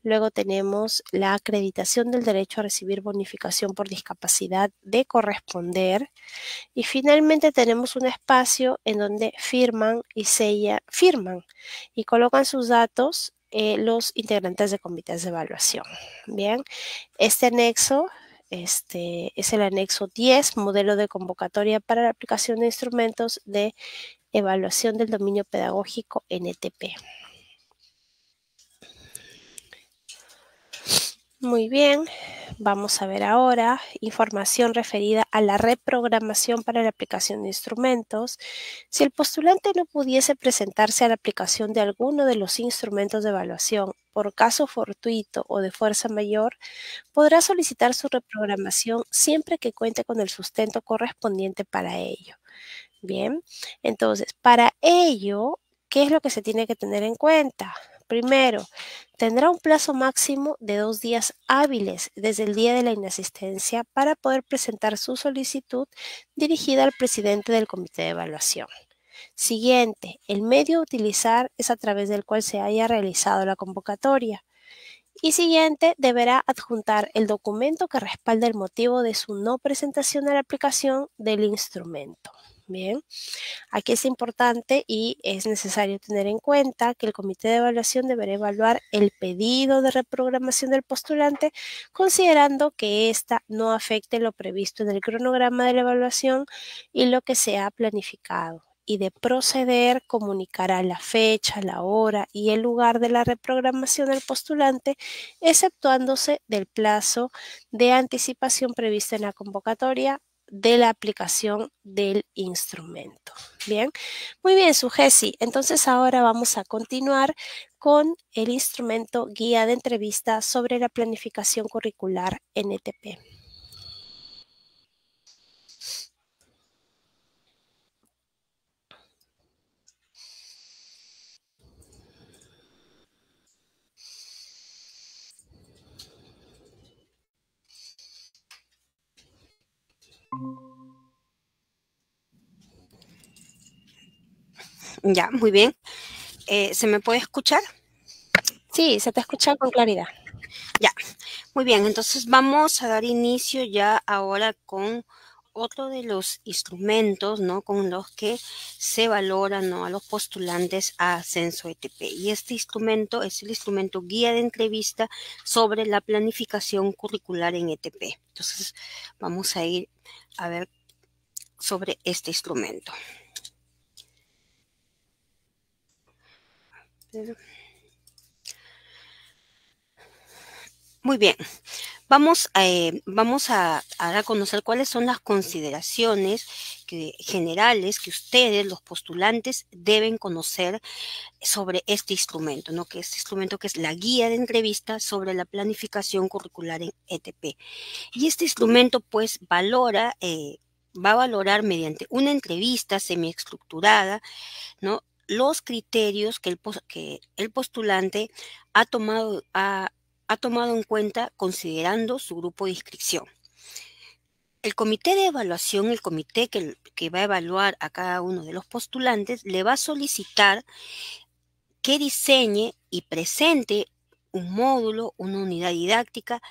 Luego tenemos la acreditación del derecho a recibir bonificación por discapacidad de corresponder. Y finalmente tenemos un espacio en donde firman y colocan sus datos los integrantes de comités de evaluación. Bien, este anexo es el anexo 10, modelo de convocatoria para la aplicación de instrumentos de evaluación del dominio pedagógico en ETP. Muy bien, vamos a ver ahora información referida a la reprogramación para la aplicación de instrumentos. Si el postulante no pudiese presentarse a la aplicación de alguno de los instrumentos de evaluación por caso fortuito o de fuerza mayor, podrá solicitar su reprogramación siempre que cuente con el sustento correspondiente para ello. Bien, entonces, para ello, ¿qué es lo que se tiene que tener en cuenta? Primero, tendrá un plazo máximo de 2 días hábiles desde el día de la inasistencia para poder presentar su solicitud dirigida al presidente del comité de evaluación. Siguiente, el medio a utilizar es a través del cual se haya realizado la convocatoria. Y siguiente, deberá adjuntar el documento que respalda el motivo de su no presentación a la aplicación del instrumento. Bien. Aquí es importante y es necesario tener en cuenta que el comité de evaluación deberá evaluar el pedido de reprogramación del postulante, considerando que ésta no afecte lo previsto en el cronograma de la evaluación y lo que se ha planificado. Y de proceder, comunicará la fecha, la hora y el lugar de la reprogramación al postulante, exceptuándose del plazo de anticipación previsto en la convocatoria de la aplicación del instrumento. Bien, muy bien, Sujesi. Entonces ahora vamos a continuar con el instrumento guía de entrevista sobre la planificación curricular NTP. Ya, muy bien. ¿Se me puede escuchar? Sí, se te escucha con claridad. Ya, muy bien. Entonces vamos a dar inicio ya ahora con otro de los instrumentos, ¿no? Con los que se valoran, ¿no? A los postulantes a ascenso ETP. Y este instrumento es el instrumento guía de entrevista sobre la planificación curricular en ETP. Entonces vamos a ir a ver sobre este instrumento. Muy bien, vamos a dar a conocer cuáles son las consideraciones generales que ustedes, los postulantes, deben conocer sobre este instrumento, ¿no? Que este instrumento que es la guía de entrevista sobre la planificación curricular en ETP. Y este instrumento, pues, va a valorar mediante una entrevista semiestructurada, ¿no? Los criterios que el postulante ha tomado en cuenta considerando su grupo de inscripción. El comité de evaluación, el comité que va a evaluar a cada uno de los postulantes, le va a solicitar que diseñe y presente un módulo, una unidad didáctica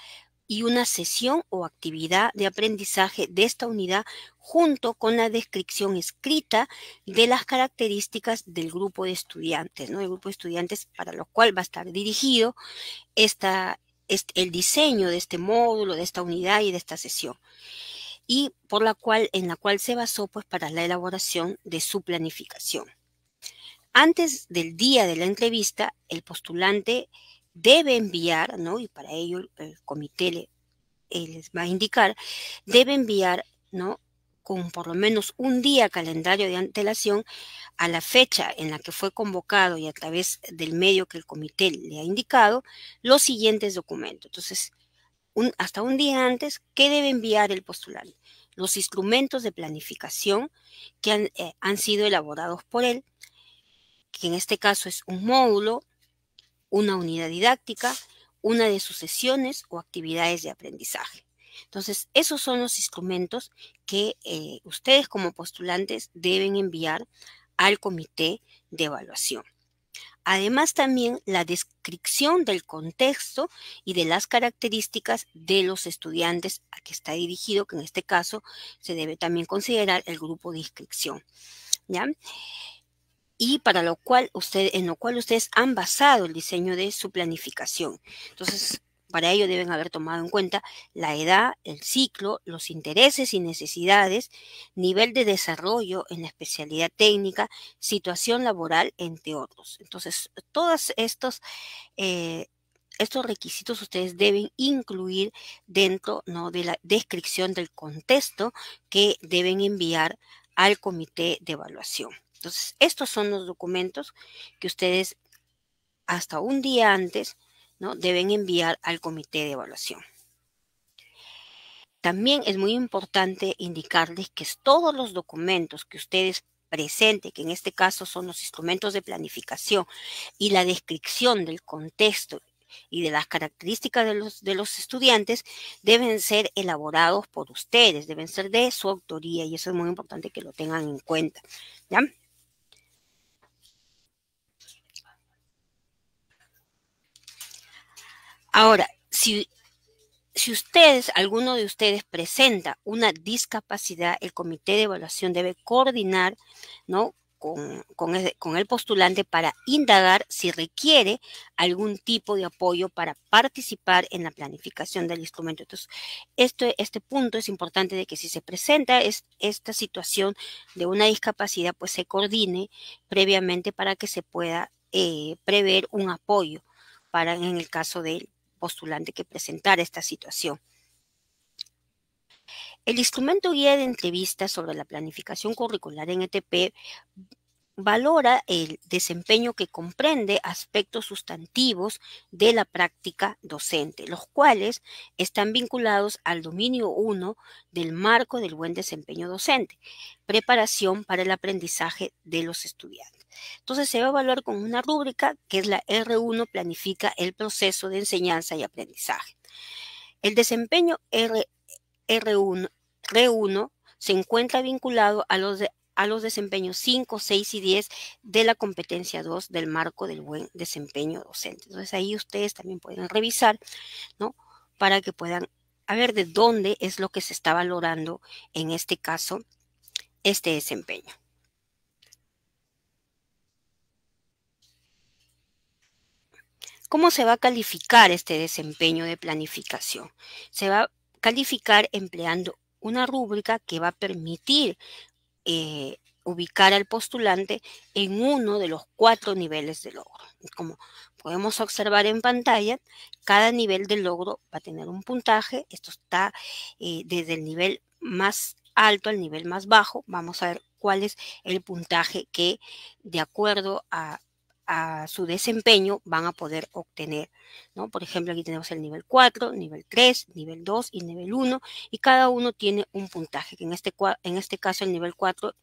y una sesión o actividad de aprendizaje de esta unidad junto con la descripción escrita de las características del grupo de estudiantes, ¿no? El grupo de estudiantes para los cual va a estar dirigido el diseño de este módulo, de esta unidad y de esta sesión, y en la cual se basó pues para la elaboración de su planificación. Antes del día de la entrevista, el postulante debe enviar, ¿no? Y para ello el comité les va a indicar, debe enviar, ¿no? Con por lo menos un día calendario de antelación a la fecha en la que fue convocado y a través del medio que el comité le ha indicado, los siguientes documentos. Entonces, hasta un día antes, ¿qué debe enviar el postulante? Los instrumentos de planificación que han sido elaborados por él, que en este caso es un módulo, una unidad didáctica, una de sus sesiones o actividades de aprendizaje. Entonces, esos son los instrumentos que ustedes como postulantes deben enviar al comité de evaluación. Además, también la descripción del contexto y de las características de los estudiantes a que está dirigido, que en este caso se debe también considerar el grupo de inscripción, ¿ya? Y en lo cual ustedes han basado el diseño de su planificación. Entonces, para ello deben haber tomado en cuenta la edad, el ciclo, los intereses y necesidades, nivel de desarrollo en la especialidad técnica, situación laboral, entre otros. Entonces, todos estos estos requisitos ustedes deben incluir dentro, ¿no?, de la descripción del contexto que deben enviar al comité de evaluación. Entonces, estos son los documentos que ustedes hasta un día antes, ¿no?, deben enviar al comité de evaluación. También es muy importante indicarles que todos los documentos que ustedes presenten, que en este caso son los instrumentos de planificación y la descripción del contexto y de las características de los estudiantes, deben ser elaborados por ustedes, deben ser de su autoría, y eso es muy importante que lo tengan en cuenta, ¿ya? Ahora, si alguno de ustedes presenta una discapacidad, el comité de evaluación debe coordinar, ¿no?, con el postulante para indagar si requiere algún tipo de apoyo para participar en la planificación del instrumento. Entonces, este punto es importante, de que si se presenta esta situación de una discapacidad, pues se coordine previamente para que se pueda prever un apoyo para, en el caso del postulante que presentara esta situación. El instrumento guía de entrevistas sobre la planificación curricular en ETP valora el desempeño que comprende aspectos sustantivos de la práctica docente, los cuales están vinculados al dominio 1 del marco del buen desempeño docente, preparación para el aprendizaje de los estudiantes. Entonces se va a evaluar con una rúbrica que es la R1, planifica el proceso de enseñanza y aprendizaje. El desempeño R1 se encuentra vinculado a los desempeños 5, 6 y 10 de la competencia 2 del marco del buen desempeño docente. Entonces ahí ustedes también pueden revisar, ¿no?, para que puedan ver de dónde es lo que se está valorando en este caso este desempeño. ¿Cómo se va a calificar este desempeño de planificación? Se va a calificar empleando una rúbrica que va a permitir ubicar al postulante en uno de los 4 niveles de logro. Como podemos observar en pantalla, cada nivel de logro va a tener un puntaje. Esto está desde el nivel más alto al nivel más bajo. Vamos a ver cuál es el puntaje que, de acuerdo a su desempeño, van a poder obtener, ¿no? Por ejemplo, aquí tenemos el nivel 4, nivel 3, nivel 2 y nivel 1, y cada uno tiene un puntaje, que en este caso el nivel 4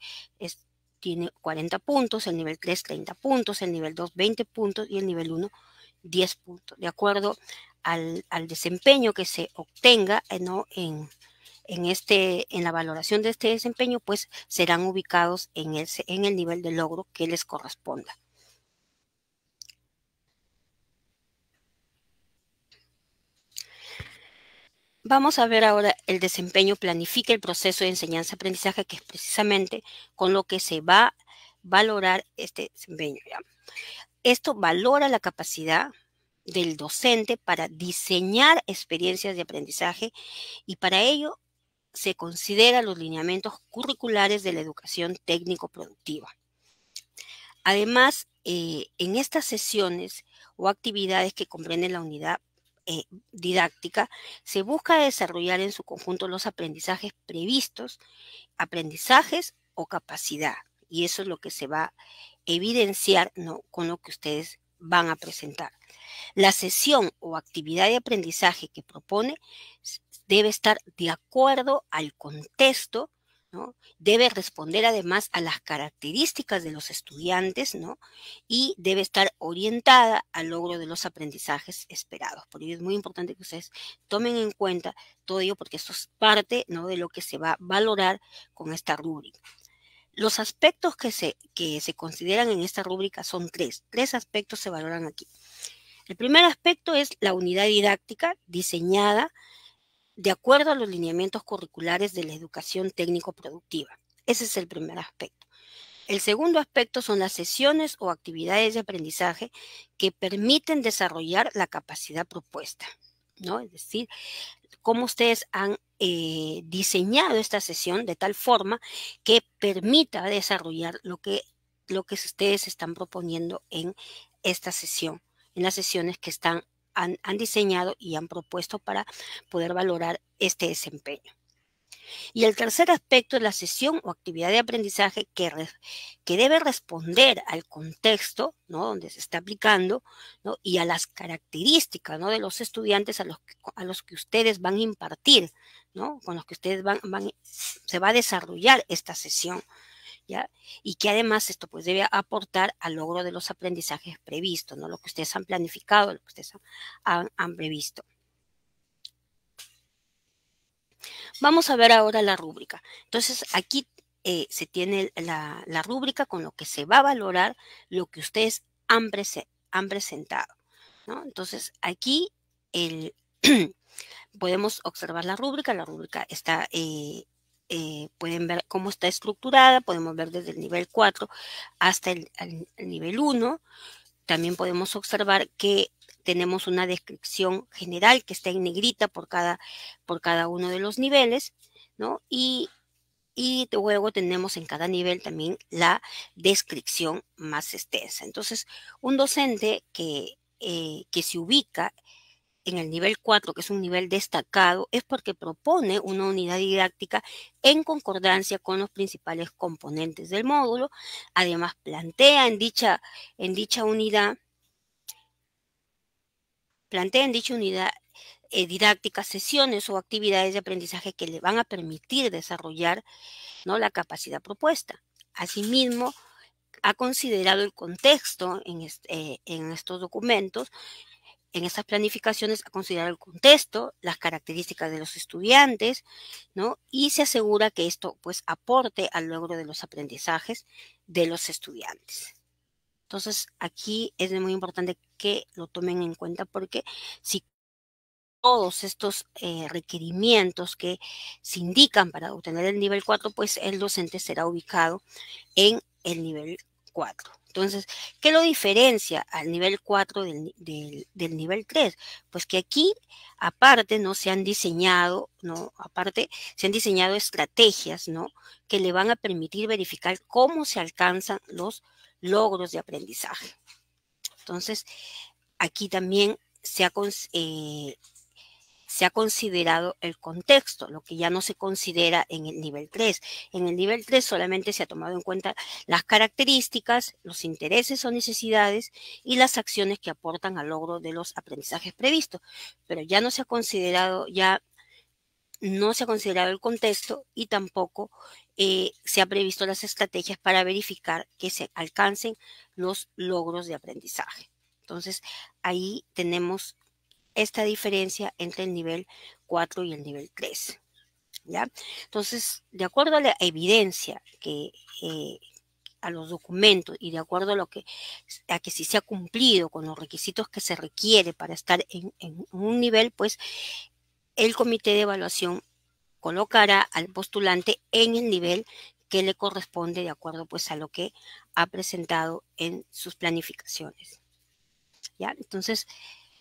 tiene 40 puntos, el nivel 3 30 puntos, el nivel 2 20 puntos y el nivel 1 10 puntos, de acuerdo al desempeño que se obtenga, ¿no?, en la valoración de este desempeño, pues serán ubicados en el nivel de logro que les corresponda. Vamos a ver ahora el desempeño planifica el proceso de enseñanza-aprendizaje, que es precisamente con lo que se va a valorar este desempeño, ¿ya? Esto valora la capacidad del docente para diseñar experiencias de aprendizaje, y para ello se considera los lineamientos curriculares de la educación técnico-productiva. Además, en estas sesiones o actividades que comprenden la unidad didáctica, se busca desarrollar en su conjunto los aprendizajes previstos, aprendizajes o capacidad, y eso es lo que se va a evidenciar, ¿no?, con lo que ustedes van a presentar. La sesión o actividad de aprendizaje que propone debe estar de acuerdo al contexto, ¿no? Debe responder además a las características de los estudiantes, ¿no?, y debe estar orientada al logro de los aprendizajes esperados. Por ello es muy importante que ustedes tomen en cuenta todo ello, porque esto es parte, ¿no?, de lo que se va a valorar con esta rúbrica. Los aspectos que se consideran en esta rúbrica son tres. Tres aspectos se valoran aquí. El primer aspecto es la unidad didáctica diseñada de acuerdo a los lineamientos curriculares de la educación técnico-productiva. Ese es el primer aspecto. El segundo aspecto son las sesiones o actividades de aprendizaje que permiten desarrollar la capacidad propuesta, ¿no? Es decir, cómo ustedes han diseñado esta sesión de tal forma que permita desarrollar lo que ustedes están proponiendo en esta sesión, en las sesiones que están han diseñado y han propuesto para poder valorar este desempeño. Y el tercer aspecto es la sesión o actividad de aprendizaje que debe responder al contexto, ¿no?, donde se está aplicando, ¿no?, y a las características, ¿no?, de los estudiantes a los que ustedes van a impartir, ¿no?, con los que ustedes se va a desarrollar esta sesión, ¿ya? Y que además esto pues debe aportar al logro de los aprendizajes previstos, ¿no?, lo que ustedes han planificado, lo que ustedes han previsto. Vamos a ver ahora la rúbrica. Entonces, aquí se tiene la rúbrica con lo que se va a valorar lo que ustedes han presentado, ¿no? Entonces, aquí podemos observar la rúbrica. La rúbrica está, pueden ver cómo está estructurada. Podemos ver desde el nivel 4 hasta el nivel 1. También podemos observar que tenemos una descripción general que está en negrita por cada uno de los niveles, ¿no? Y luego tenemos en cada nivel también la descripción más extensa. Entonces, un docente que se ubica en el nivel 4, que es un nivel destacado, es porque propone una unidad didáctica en concordancia con los principales componentes del módulo. Además, plantea en dicha unidad didáctica sesiones o actividades de aprendizaje que le van a permitir desarrollar, ¿no?, la capacidad propuesta. Asimismo, ha considerado el contexto en estos documentos, en estas planificaciones, ha considerado el contexto, las características de los estudiantes, ¿no?, y se asegura que esto pues aporte al logro de los aprendizajes de los estudiantes. Entonces, aquí es muy importante que lo tomen en cuenta, porque si todos estos requerimientos que se indican para obtener el nivel 4, pues el docente será ubicado en el nivel 4. Entonces, ¿qué lo diferencia al nivel 4 del nivel 3? Pues que aquí, aparte, ¿no?, se han diseñado estrategias, ¿no?, que le van a permitir verificar cómo se alcanzan los logros de aprendizaje. Entonces, aquí también se ha considerado el contexto, lo que ya no se considera en el nivel 3. En el nivel 3 solamente se ha tomado en cuenta las características, los intereses o necesidades y las acciones que aportan al logro de los aprendizajes previstos, pero ya no se ha considerado el contexto, y tampoco se han previsto las estrategias para verificar que se alcancen los logros de aprendizaje. Entonces, ahí tenemos esta diferencia entre el nivel 4 y el nivel 3, ¿ya? Entonces, de acuerdo a la evidencia a los documentos y de acuerdo a que si se ha cumplido con los requisitos que se requiere para estar en un nivel, pues el comité de evaluación colocará al postulante en el nivel que le corresponde de acuerdo pues a lo que ha presentado en sus planificaciones, ¿ya? Entonces,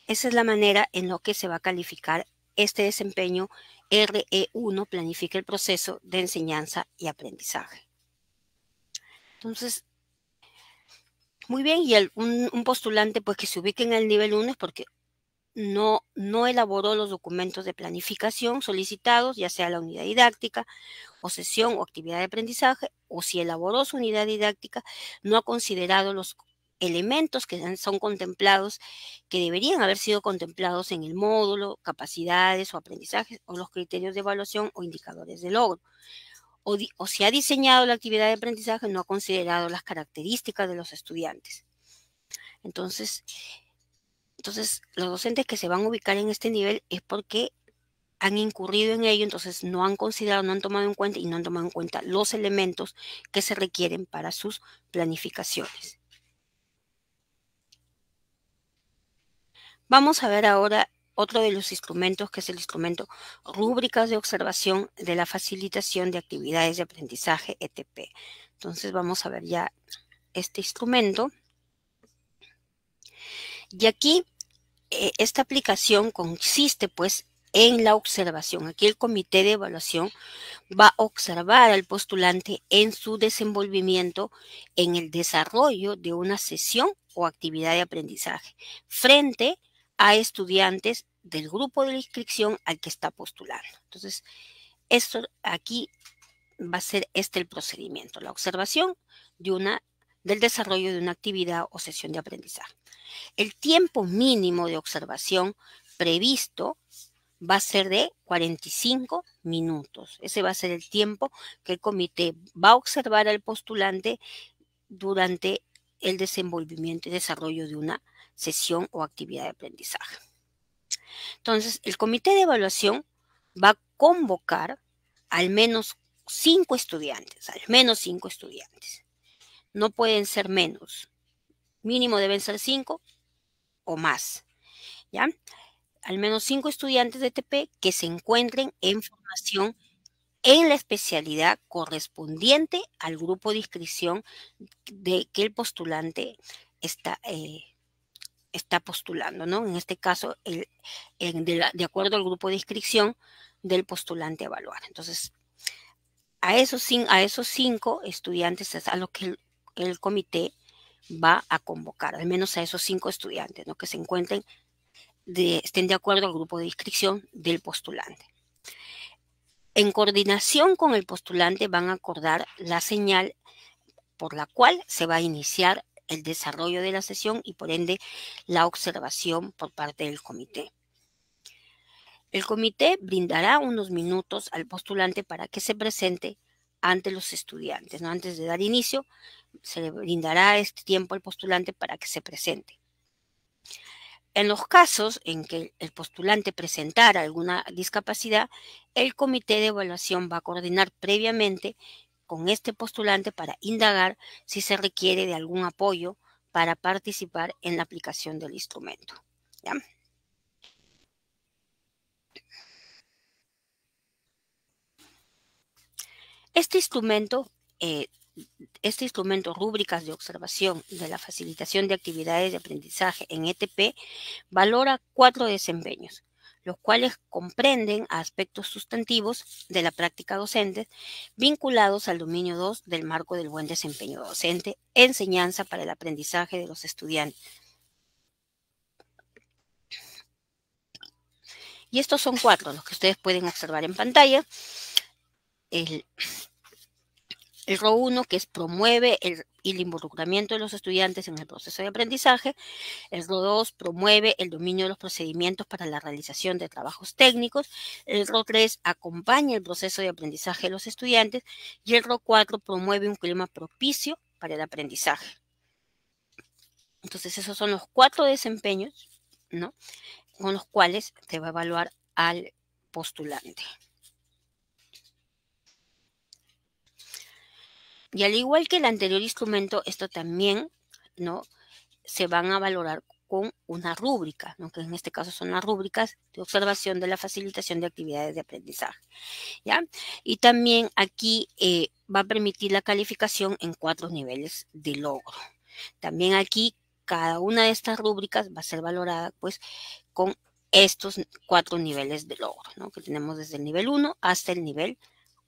esa es la manera en la que se va a calificar este desempeño RE1, planifica el proceso de enseñanza y aprendizaje. Entonces, muy bien, y un postulante pues que se ubique en el nivel 1 es porque no elaboró los documentos de planificación solicitados, ya sea la unidad didáctica o sesión o actividad de aprendizaje, o si elaboró su unidad didáctica, no ha considerado los elementos que son contemplados, que deberían haber sido contemplados en el módulo, capacidades o aprendizajes, o los criterios de evaluación o indicadores de logro. O si ha diseñado la actividad de aprendizaje, no ha considerado las características de los estudiantes. Entonces, los docentes que se van a ubicar en este nivel es porque han incurrido en ello, entonces no han considerado, no han tomado en cuenta y no han tomado en cuenta los elementos que se requieren para sus planificaciones. Vamos a ver ahora otro de los instrumentos, que es el instrumento Rúbricas de Observación de la Facilitación de Actividades de Aprendizaje, ETP. Entonces vamos a ver ya este instrumento. Y aquí esta aplicación consiste pues en la observación. Aquí el comité de evaluación va a observar al postulante en su desenvolvimiento en el desarrollo de una sesión o actividad de aprendizaje frente a estudiantes del grupo de la inscripción al que está postulando. Entonces, esto aquí va a ser el procedimiento, la observación del desarrollo de una actividad o sesión de aprendizaje. El tiempo mínimo de observación previsto va a ser de 45 minutos. Ese va a ser el tiempo que el comité va a observar al postulante durante el desenvolvimiento y desarrollo de una sesión o actividad de aprendizaje. Entonces, el comité de evaluación va a convocar al menos 5 estudiantes, No pueden ser menos. Mínimo deben ser 5 o más, ¿ya? Al menos 5 estudiantes de TP que se encuentren en formación en la especialidad correspondiente al grupo de inscripción de que el postulante está postulando, ¿no? En este caso, de acuerdo al grupo de inscripción del postulante a evaluar. Entonces, a esos 5 estudiantes es a lo que el comité va a convocar, al menos a esos 5 estudiantes, ¿no? Que se encuentren, estén de acuerdo al grupo de inscripción del postulante. En coordinación con el postulante van a acordar la señal por la cual se va a iniciar el desarrollo de la sesión y por ende la observación por parte del comité. El comité brindará unos minutos al postulante para que se presente ante los estudiantes, ¿no? Antes de dar inicio, se le brindará este tiempo al postulante para que se presente. En los casos en que el postulante presentara alguna discapacidad, el comité de evaluación va a coordinar previamente con este postulante para indagar si se requiere de algún apoyo para participar en la aplicación del instrumento, ¿ya? Este instrumento, rúbricas de observación de la facilitación de actividades de aprendizaje en ETP, valora 4 desempeños, los cuales comprenden aspectos sustantivos de la práctica docente vinculados al dominio 2 del marco del buen desempeño docente, enseñanza para el aprendizaje de los estudiantes. Y estos son 4, los que ustedes pueden observar en pantalla. El RO 1, que es promueve el involucramiento de los estudiantes en el proceso de aprendizaje. El RO 2 promueve el dominio de los procedimientos para la realización de trabajos técnicos. El RO 3 acompaña el proceso de aprendizaje de los estudiantes. Y el RO 4 promueve un clima propicio para el aprendizaje. Entonces, esos son los 4 desempeños, ¿no?, con los cuales se va a evaluar al postulante. Y al igual que el anterior instrumento, esto también, ¿no?, se van a valorar con una rúbrica, ¿no?, que en este caso son las rúbricas de observación de la facilitación de actividades de aprendizaje, ¿ya? Y también aquí va a permitir la calificación en 4 niveles de logro. También aquí cada una de estas rúbricas va a ser valorada pues con estos 4 niveles de logro, ¿no?, que tenemos desde el nivel 1 hasta el nivel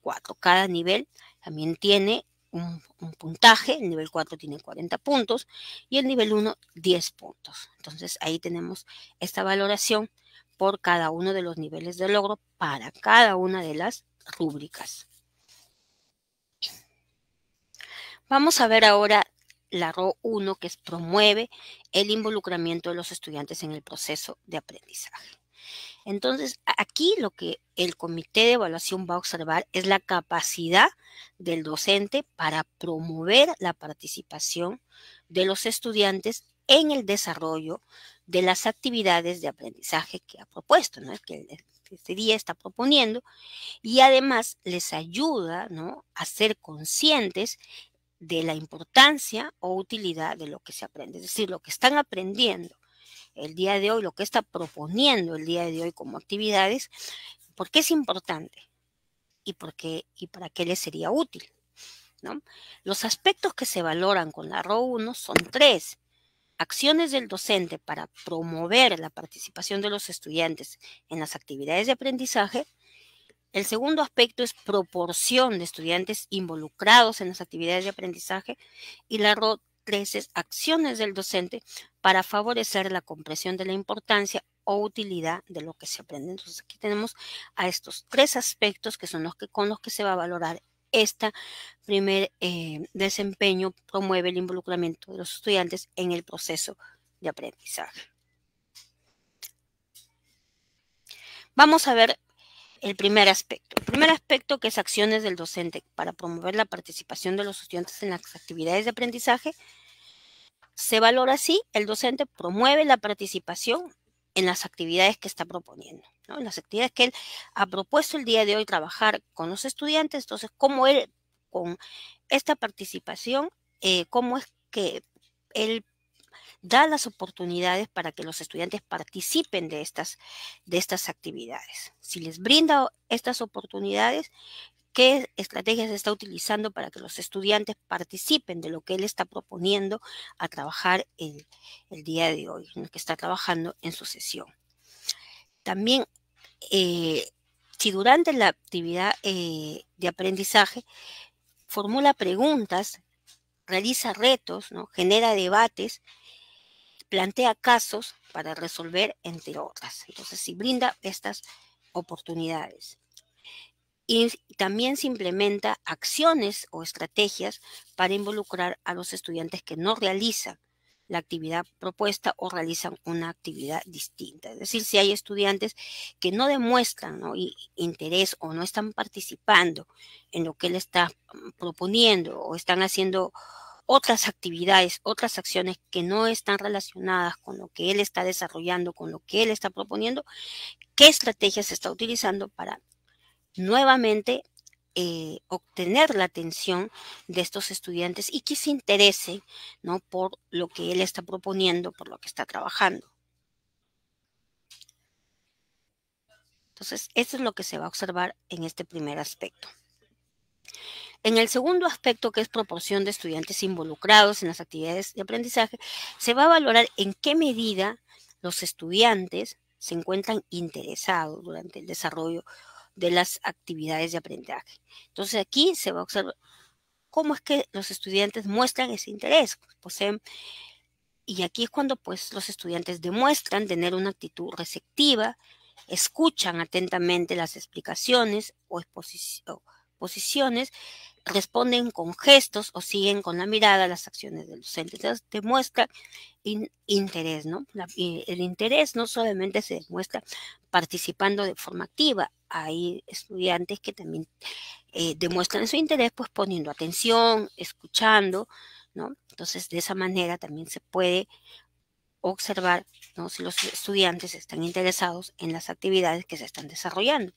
4. Cada nivel también tiene un puntaje. El nivel 4 tiene 40 puntos y el nivel 1 10 puntos. Entonces ahí tenemos esta valoración por cada uno de los niveles de logro para cada una de las rúbricas. Vamos a ver ahora la RO 1, que promueve el involucramiento de los estudiantes en el proceso de aprendizaje. Entonces, aquí lo que el comité de evaluación va a observar es la capacidad del docente para promover la participación de los estudiantes en el desarrollo de las actividades de aprendizaje que ha propuesto, ¿no?, que este día está proponiendo, y además les ayuda, ¿no?, a ser conscientes de la importancia o utilidad de lo que se aprende, es decir, lo que están aprendiendo el día de hoy, lo que está proponiendo el día de hoy como actividades, ¿por qué es importante? ¿Y para qué les sería útil?, ¿no? Los aspectos que se valoran con la RO 1 son 3. Acciones del docente para promover la participación de los estudiantes en las actividades de aprendizaje. El segundo aspecto es proporción de estudiantes involucrados en las actividades de aprendizaje. Y la RO 13 acciones del docente para favorecer la comprensión de la importancia o utilidad de lo que se aprende. Entonces aquí tenemos a estos 3 aspectos que son con los que se va a valorar este primer desempeño. Promueve el involucramiento de los estudiantes en el proceso de aprendizaje. Vamos a ver el primer aspecto. El primer aspecto, que es acciones del docente para promover la participación de los estudiantes en las actividades de aprendizaje. Se valora así: el docente promueve la participación en las actividades que está proponiendo, ¿no? En las actividades que él ha propuesto el día de hoy trabajar con los estudiantes. Entonces, cómo él, con esta participación, cómo es que él da las oportunidades para que los estudiantes participen de estas actividades. Si les brinda estas oportunidades, ¿qué estrategias está utilizando para que los estudiantes participen de lo que él está proponiendo a trabajar el día de hoy, en el que está trabajando en su sesión? También, si durante la actividad de aprendizaje formula preguntas, realiza retos, ¿no? Genera debates, plantea casos para resolver, entre otras. Entonces, si brinda estas oportunidades. Y también se implementa acciones o estrategias para involucrar a los estudiantes que no realizan la actividad propuesta o realizan una actividad distinta. Es decir, si hay estudiantes que no demuestran, ¿no?, interés o no están participando en lo que él está proponiendo, o están haciendo otras actividades, otras acciones que no están relacionadas con lo que él está desarrollando, con lo que él está proponiendo, ¿qué estrategias se está utilizando para nuevamente obtener la atención de estos estudiantes y que se interesen, ¿no?, por lo que él está proponiendo, por lo que está trabajando? Entonces, eso es lo que se va a observar en este primer aspecto. En el segundo aspecto, que es proporción de estudiantes involucrados en las actividades de aprendizaje, se va a valorar en qué medida los estudiantes se encuentran interesados durante el desarrollo de las actividades de aprendizaje. Entonces, aquí se va a observar cómo es que los estudiantes muestran ese interés. Y aquí es cuando, pues, los estudiantes demuestran tener una actitud receptiva, escuchan atentamente las explicaciones o exposiciones, responden con gestos o siguen con la mirada las acciones del docente. Entonces, demuestra interés, ¿no? El interés no solamente se demuestra participando de forma activa. Hay estudiantes que también demuestran su interés, pues, poniendo atención, escuchando, ¿no? Entonces, de esa manera también se puede observar, ¿no?, si los estudiantes están interesados en las actividades que se están desarrollando.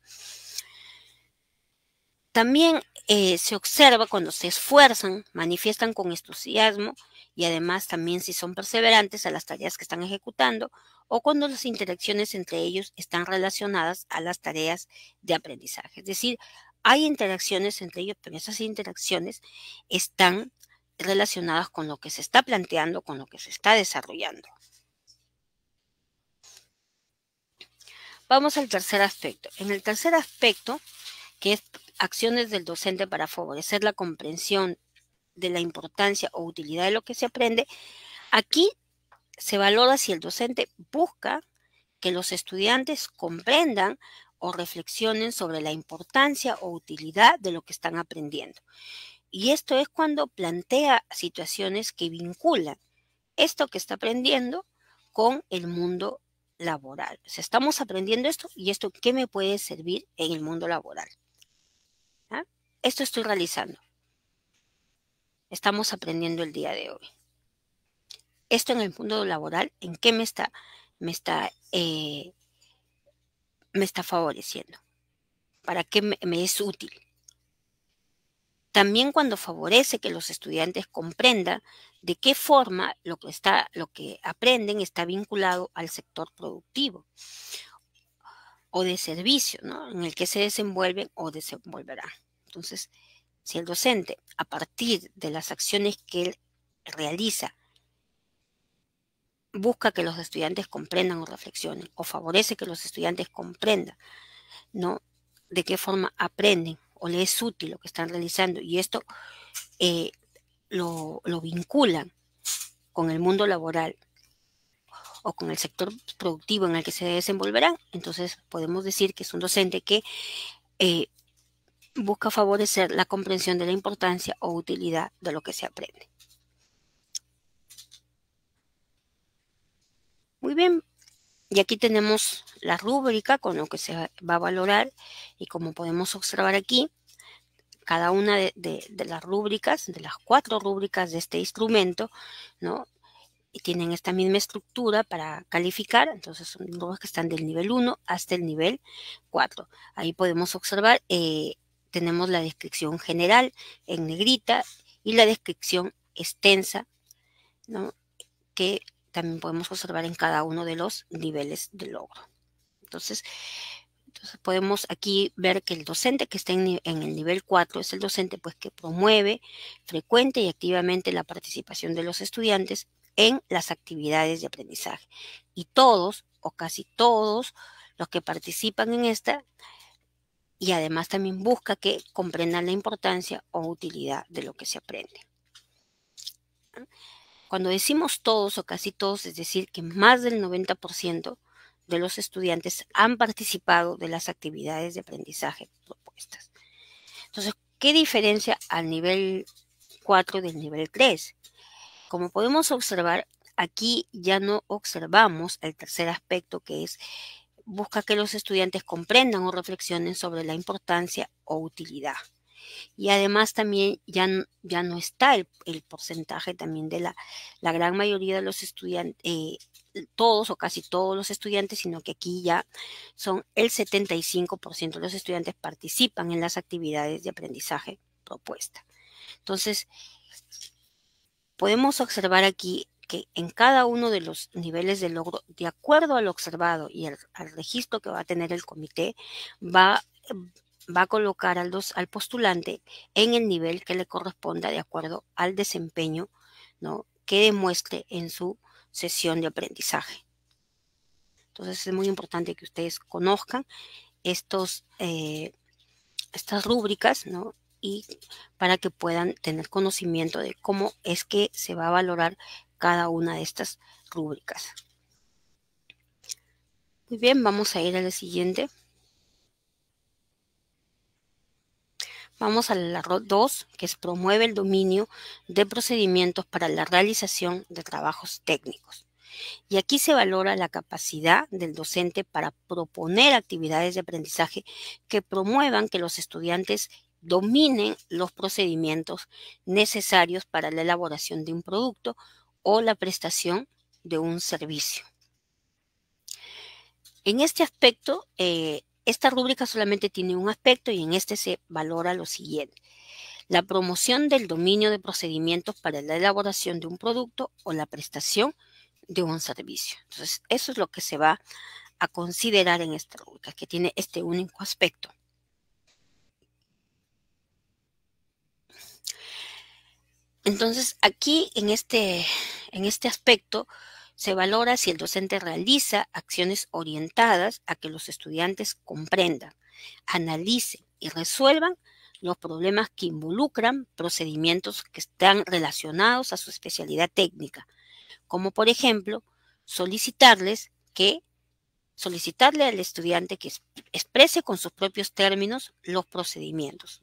También se observa cuando se esfuerzan, manifiestan con entusiasmo, y además también si son perseverantes a las tareas que están ejecutando, o cuando las interacciones entre ellos están relacionadas a las tareas de aprendizaje. Es decir, hay interacciones entre ellos, pero esas interacciones están relacionadas con lo que se está planteando, con lo que se está desarrollando. Vamos al tercer aspecto. En el tercer aspecto, que es acciones del docente para favorecer la comprensión de la importancia o utilidad de lo que se aprende, aquí se valora si el docente busca que los estudiantes comprendan o reflexionen sobre la importancia o utilidad de lo que están aprendiendo. Y esto es cuando plantea situaciones que vinculan esto que está aprendiendo con el mundo laboral. O sea, estamos aprendiendo esto, y esto, ¿qué me puede servir en el mundo laboral? ¿Ah? Esto estoy realizando. Estamos aprendiendo el día de hoy. Esto en el mundo laboral, ¿en qué me está favoreciendo? ¿Para qué me es útil? También cuando favorece que los estudiantes comprendan de qué forma lo que aprenden está vinculado al sector productivo o de servicio, ¿no?, en el que se desenvuelven o desenvolverán. Entonces, si el docente, a partir de las acciones que él realiza, busca que los estudiantes comprendan o reflexionen, o favorece que los estudiantes comprendan, ¿no?, de qué forma aprenden o les es útil lo que están realizando, y esto lo vinculan con el mundo laboral o con el sector productivo en el que se desenvolverán, entonces podemos decir que es un docente que busca favorecer la comprensión de la importancia o utilidad de lo que se aprende. Muy bien, y aquí tenemos la rúbrica con lo que se va a valorar, y como podemos observar aquí, cada una de las rúbricas, de las 4 rúbricas de este instrumento, ¿no? Y tienen esta misma estructura para calificar, entonces son rúbricas que están del nivel 1 hasta el nivel 4. Ahí podemos observar, tenemos la descripción general en negrita y la descripción extensa, ¿no? Que también podemos observar en cada uno de los niveles de logro. Entonces podemos aquí ver que el docente que está en el nivel 4 es el docente pues que promueve frecuente y activamente la participación de los estudiantes en las actividades de aprendizaje. Y todos o casi todos los que participan en esta, y además también busca que comprendan la importancia o utilidad de lo que se aprende. Cuando decimos todos o casi todos, es decir, que más del 90% de los estudiantes han participado de las actividades de aprendizaje propuestas. Entonces, ¿qué diferencia al nivel 4 del nivel 3? Como podemos observar, aquí ya no observamos el tercer aspecto, que es busca que los estudiantes comprendan o reflexionen sobre la importancia o utilidad. Y además también ya no está el porcentaje también de la gran mayoría de los estudiantes, todos o casi todos los estudiantes, sino que aquí ya son el 75% de los estudiantes participan en las actividades de aprendizaje propuesta. Entonces, podemos observar aquí que en cada uno de los niveles de logro, de acuerdo al observado y al registro que va a tener el comité, va a colocar al postulante en el nivel que le corresponda de acuerdo al desempeño, ¿no?, que demuestre en su sesión de aprendizaje. Entonces es muy importante que ustedes conozcan estas rúbricas, ¿no?, y para que puedan tener conocimiento de cómo es que se va a valorar cada una de estas rúbricas. Muy bien, vamos a ir a la siguiente. Vamos a la 2, que es promueve el dominio de procedimientos para la realización de trabajos técnicos. Y aquí se valora la capacidad del docente para proponer actividades de aprendizaje que promuevan que los estudiantes dominen los procedimientos necesarios para la elaboración de un producto o la prestación de un servicio. En este aspecto, esta rúbrica solamente tiene un aspecto y en este se valora lo siguiente: la promoción del dominio de procedimientos para la elaboración de un producto o la prestación de un servicio. Entonces, eso es lo que se va a considerar en esta rúbrica, que tiene este único aspecto. Entonces, aquí en este aspecto se valora si el docente realiza acciones orientadas a que los estudiantes comprendan, analicen y resuelvan los problemas que involucran procedimientos que están relacionados a su especialidad técnica, como por ejemplo solicitarle al estudiante que exprese con sus propios términos los procedimientos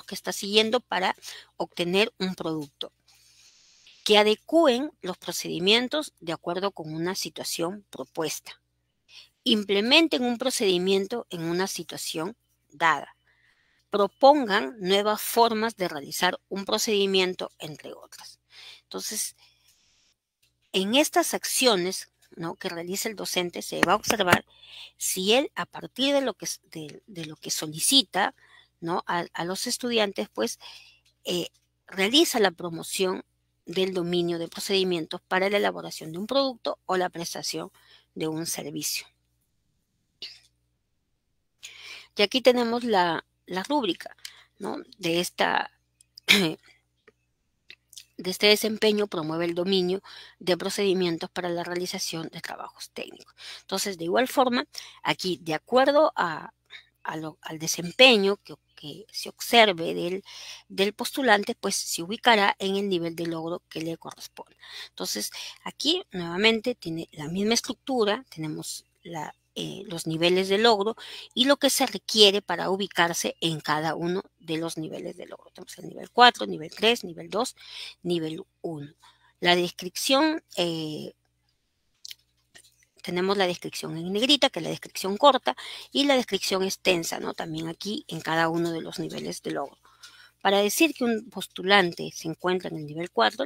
que está siguiendo para obtener un producto, que adecúen los procedimientos de acuerdo con una situación propuesta, implementen un procedimiento en una situación dada, propongan nuevas formas de realizar un procedimiento, entre otras. Entonces, en estas acciones, ¿no?, que realiza el docente, se va a observar si él, a partir de lo que solicita, ¿no?, a los estudiantes, pues realiza la promoción del dominio de procedimientos para la elaboración de un producto o la prestación de un servicio. Y aquí tenemos la rúbrica, ¿no?, de este desempeño. Promueve el dominio de procedimientos para la realización de trabajos técnicos. Entonces, de igual forma, aquí, de acuerdo al desempeño que que se observe del postulante, pues se ubicará en el nivel de logro que le corresponde. Entonces, aquí nuevamente tiene la misma estructura, tenemos los niveles de logro y lo que se requiere para ubicarse en cada uno de los niveles de logro. Tenemos el nivel 4, nivel 3, nivel 2, nivel 1. La descripción, tenemos la descripción en negrita, que es la descripción corta, y la descripción extensa, ¿no? También aquí en cada uno de los niveles de logro. Para decir que un postulante se encuentra en el nivel 4,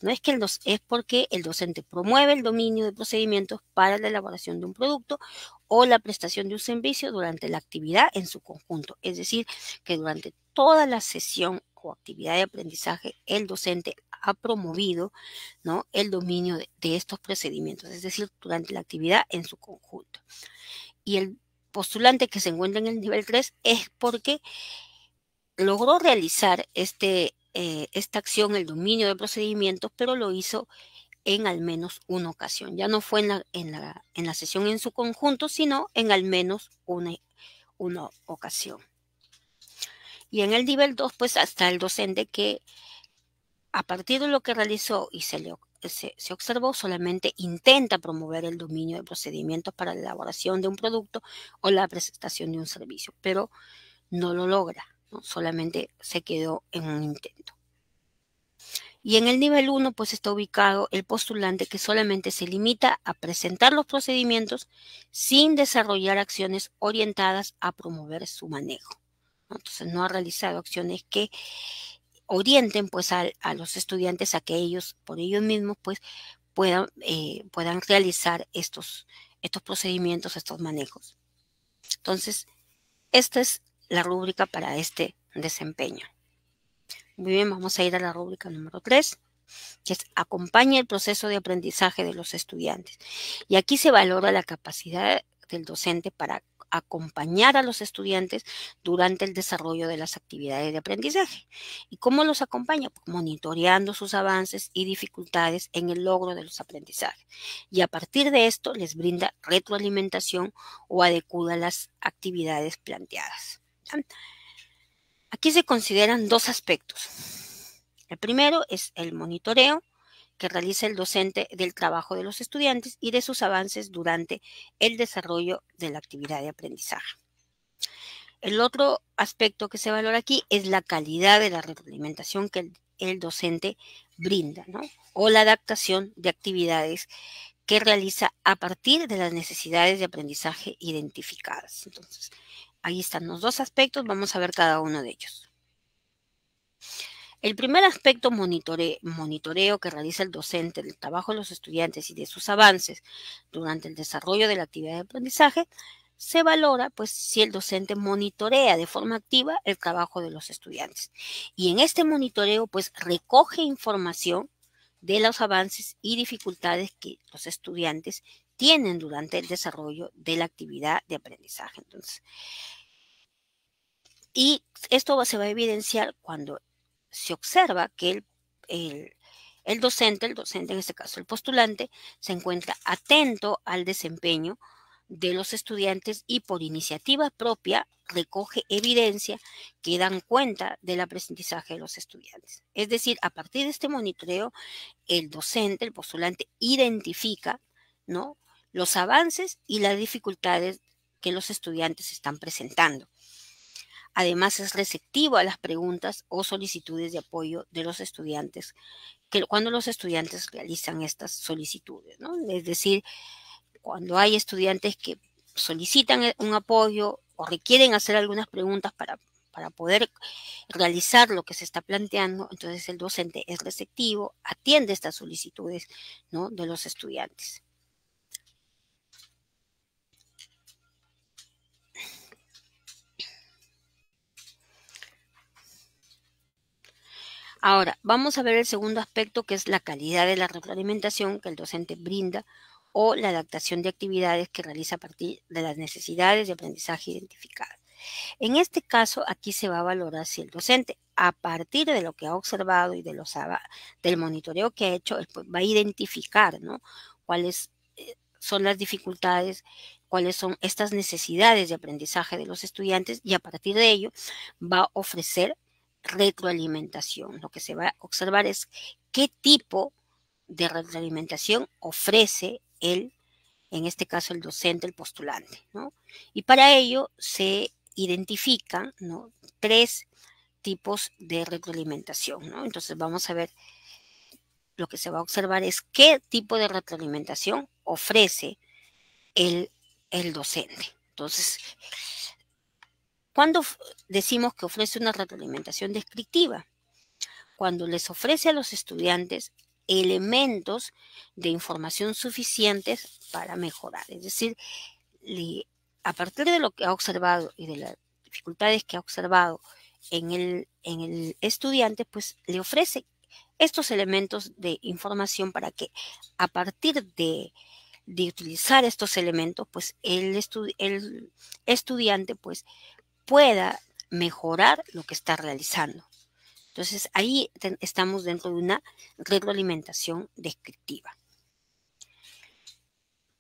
no es que es porque el docente promueve el dominio de procedimientos para la elaboración de un producto o la prestación de un servicio durante la actividad en su conjunto. Es decir, que durante toda la sesión o actividad de aprendizaje, el docente ha promovido, ¿no?, el dominio de estos procedimientos, es decir, durante la actividad en su conjunto. Y el postulante que se encuentra en el nivel 3 es porque logró realizar esta acción, el dominio de procedimientos, pero lo hizo en al menos una ocasión. Ya no fue en la sesión en su conjunto, sino en al menos una ocasión. Y en el nivel 2, pues hasta el docente que a partir de lo que realizó y se observó, solamente intenta promover el dominio de procedimientos para la elaboración de un producto o la prestación de un servicio, pero no lo logra, ¿no? Solamente se quedó en un intento. Y en el nivel 1, pues está ubicado el postulante que solamente se limita a presentar los procedimientos sin desarrollar acciones orientadas a promover su manejo, ¿no? Entonces no ha realizado acciones que orienten pues a los estudiantes a que ellos por ellos mismos pues puedan realizar estos procedimientos, estos manejos. Entonces, esta es la rúbrica para este desempeño. Muy bien, vamos a ir a la rúbrica número 3, que es acompaña el proceso de aprendizaje de los estudiantes. Y aquí se valora la capacidad del docente para acompañar a los estudiantes durante el desarrollo de las actividades de aprendizaje. ¿Y cómo los acompaña? Pues monitoreando sus avances y dificultades en el logro de los aprendizajes. Y a partir de esto les brinda retroalimentación o adecua las actividades planteadas. Aquí se consideran dos aspectos. El primero es el monitoreo que realiza el docente del trabajo de los estudiantes y de sus avances durante el desarrollo de la actividad de aprendizaje. El otro aspecto que se valora aquí es la calidad de la retroalimentación que el docente brinda, ¿no?, o la adaptación de actividades que realiza a partir de las necesidades de aprendizaje identificadas. Entonces, ahí están los dos aspectos, vamos a ver cada uno de ellos. El primer aspecto, monitoreo que realiza el docente del trabajo de los estudiantes y de sus avances durante el desarrollo de la actividad de aprendizaje, se valora pues si el docente monitorea de forma activa el trabajo de los estudiantes. Y en este monitoreo pues recoge información de los avances y dificultades que los estudiantes tienen durante el desarrollo de la actividad de aprendizaje. Entonces, y esto se va a evidenciar cuando se observa que el docente, en este caso el postulante, se encuentra atento al desempeño de los estudiantes y por iniciativa propia recoge evidencia que dan cuenta del aprendizaje de los estudiantes. Es decir, a partir de este monitoreo, el docente, el postulante, identifica, ¿no?, los avances y las dificultades que los estudiantes están presentando. Además, es receptivo a las preguntas o solicitudes de apoyo de los estudiantes, cuando los estudiantes realizan estas solicitudes, ¿no? Es decir, cuando hay estudiantes que solicitan un apoyo o requieren hacer algunas preguntas para poder realizar lo que se está planteando, entonces el docente es receptivo, atiende estas solicitudes, ¿no?, de los estudiantes. Ahora, vamos a ver el segundo aspecto, que es la calidad de la retroalimentación que el docente brinda o la adaptación de actividades que realiza a partir de las necesidades de aprendizaje identificadas. En este caso, aquí se va a valorar si el docente, a partir de lo que ha observado y del monitoreo que ha hecho, va a identificar, ¿no?, cuáles son las dificultades, cuáles son estas necesidades de aprendizaje de los estudiantes, y a partir de ello va a ofrecer retroalimentación. Lo que se va a observar es qué tipo de retroalimentación ofrece en este caso el docente, el postulante, ¿no? Y para ello se identifican, ¿no?, 3 tipos de retroalimentación, ¿no? Entonces vamos a ver, lo que se va a observar es qué tipo de retroalimentación ofrece el, el docente. Entonces, ¿cuándo decimos que ofrece una retroalimentación descriptiva? Cuando les ofrece a los estudiantes elementos de información suficientes para mejorar. Es decir, a partir de lo que ha observado y de las dificultades que ha observado en el estudiante, pues le ofrece estos elementos de información para que a partir de utilizar estos elementos, pues el estudiante pues pueda mejorar lo que está realizando. Entonces ahí estamos dentro de una retroalimentación descriptiva.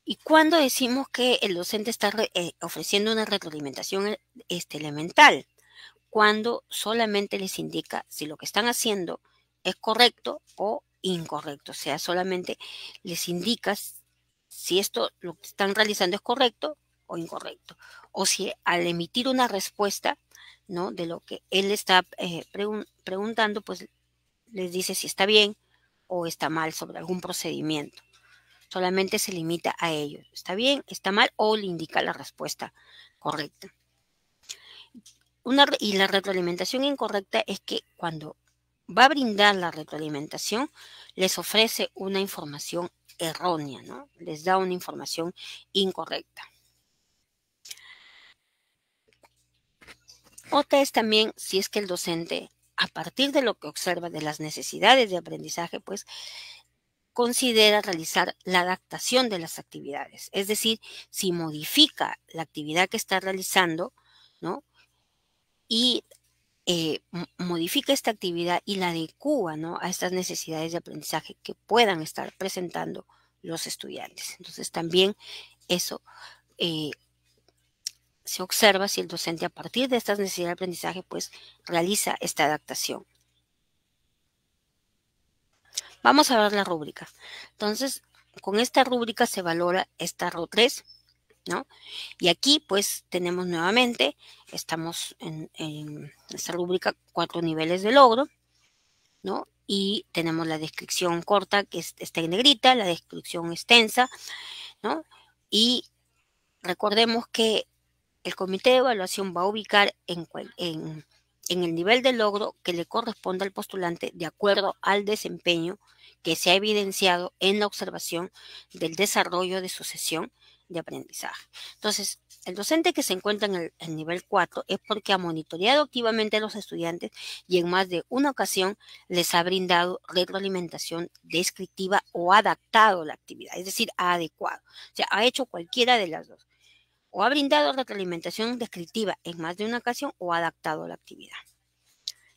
Y cuando decimos que el docente está ofreciendo una retroalimentación elemental, cuando solamente les indica si lo que están haciendo es correcto o incorrecto, o sea, solamente les indica si esto lo que están realizando es correcto o incorrecto, o si al emitir una respuesta, ¿no?, de lo que él está preguntando, pues les dice si está bien o está mal sobre algún procedimiento. Solamente se limita a ello. ¿Está bien? ¿Está mal? O le indica la respuesta correcta. Y la retroalimentación incorrecta es que cuando va a brindar la retroalimentación, les ofrece una información errónea, ¿no? Les da una información incorrecta. Otra es también si es que el docente, a partir de lo que observa de las necesidades de aprendizaje, pues considera realizar la adaptación de las actividades. Es decir, si modifica la actividad que está realizando, ¿no?, y modifica esta actividad y la adecúa, ¿no?, a estas necesidades de aprendizaje que puedan estar presentando los estudiantes. Entonces también eso se observa si el docente a partir de estas necesidades de aprendizaje pues realiza esta adaptación. Vamos a ver la rúbrica. Entonces, con esta rúbrica se valora esta RO3, ¿no? Y aquí pues tenemos nuevamente, estamos en esta rúbrica 4 niveles de logro, ¿no? Y tenemos la descripción corta que está en negrita, la descripción extensa, ¿no? Y recordemos que el comité de evaluación va a ubicar en el nivel de logro que le corresponde al postulante de acuerdo al desempeño que se ha evidenciado en la observación del desarrollo de su sesión de aprendizaje. Entonces, el docente que se encuentra en el nivel 4 es porque ha monitoreado activamente a los estudiantes y en más de una ocasión les ha brindado retroalimentación descriptiva o adaptado la actividad, es decir, ha adecuado. O sea, ha hecho cualquiera de las dos. O ha brindado retroalimentación descriptiva en más de una ocasión o ha adaptado la actividad,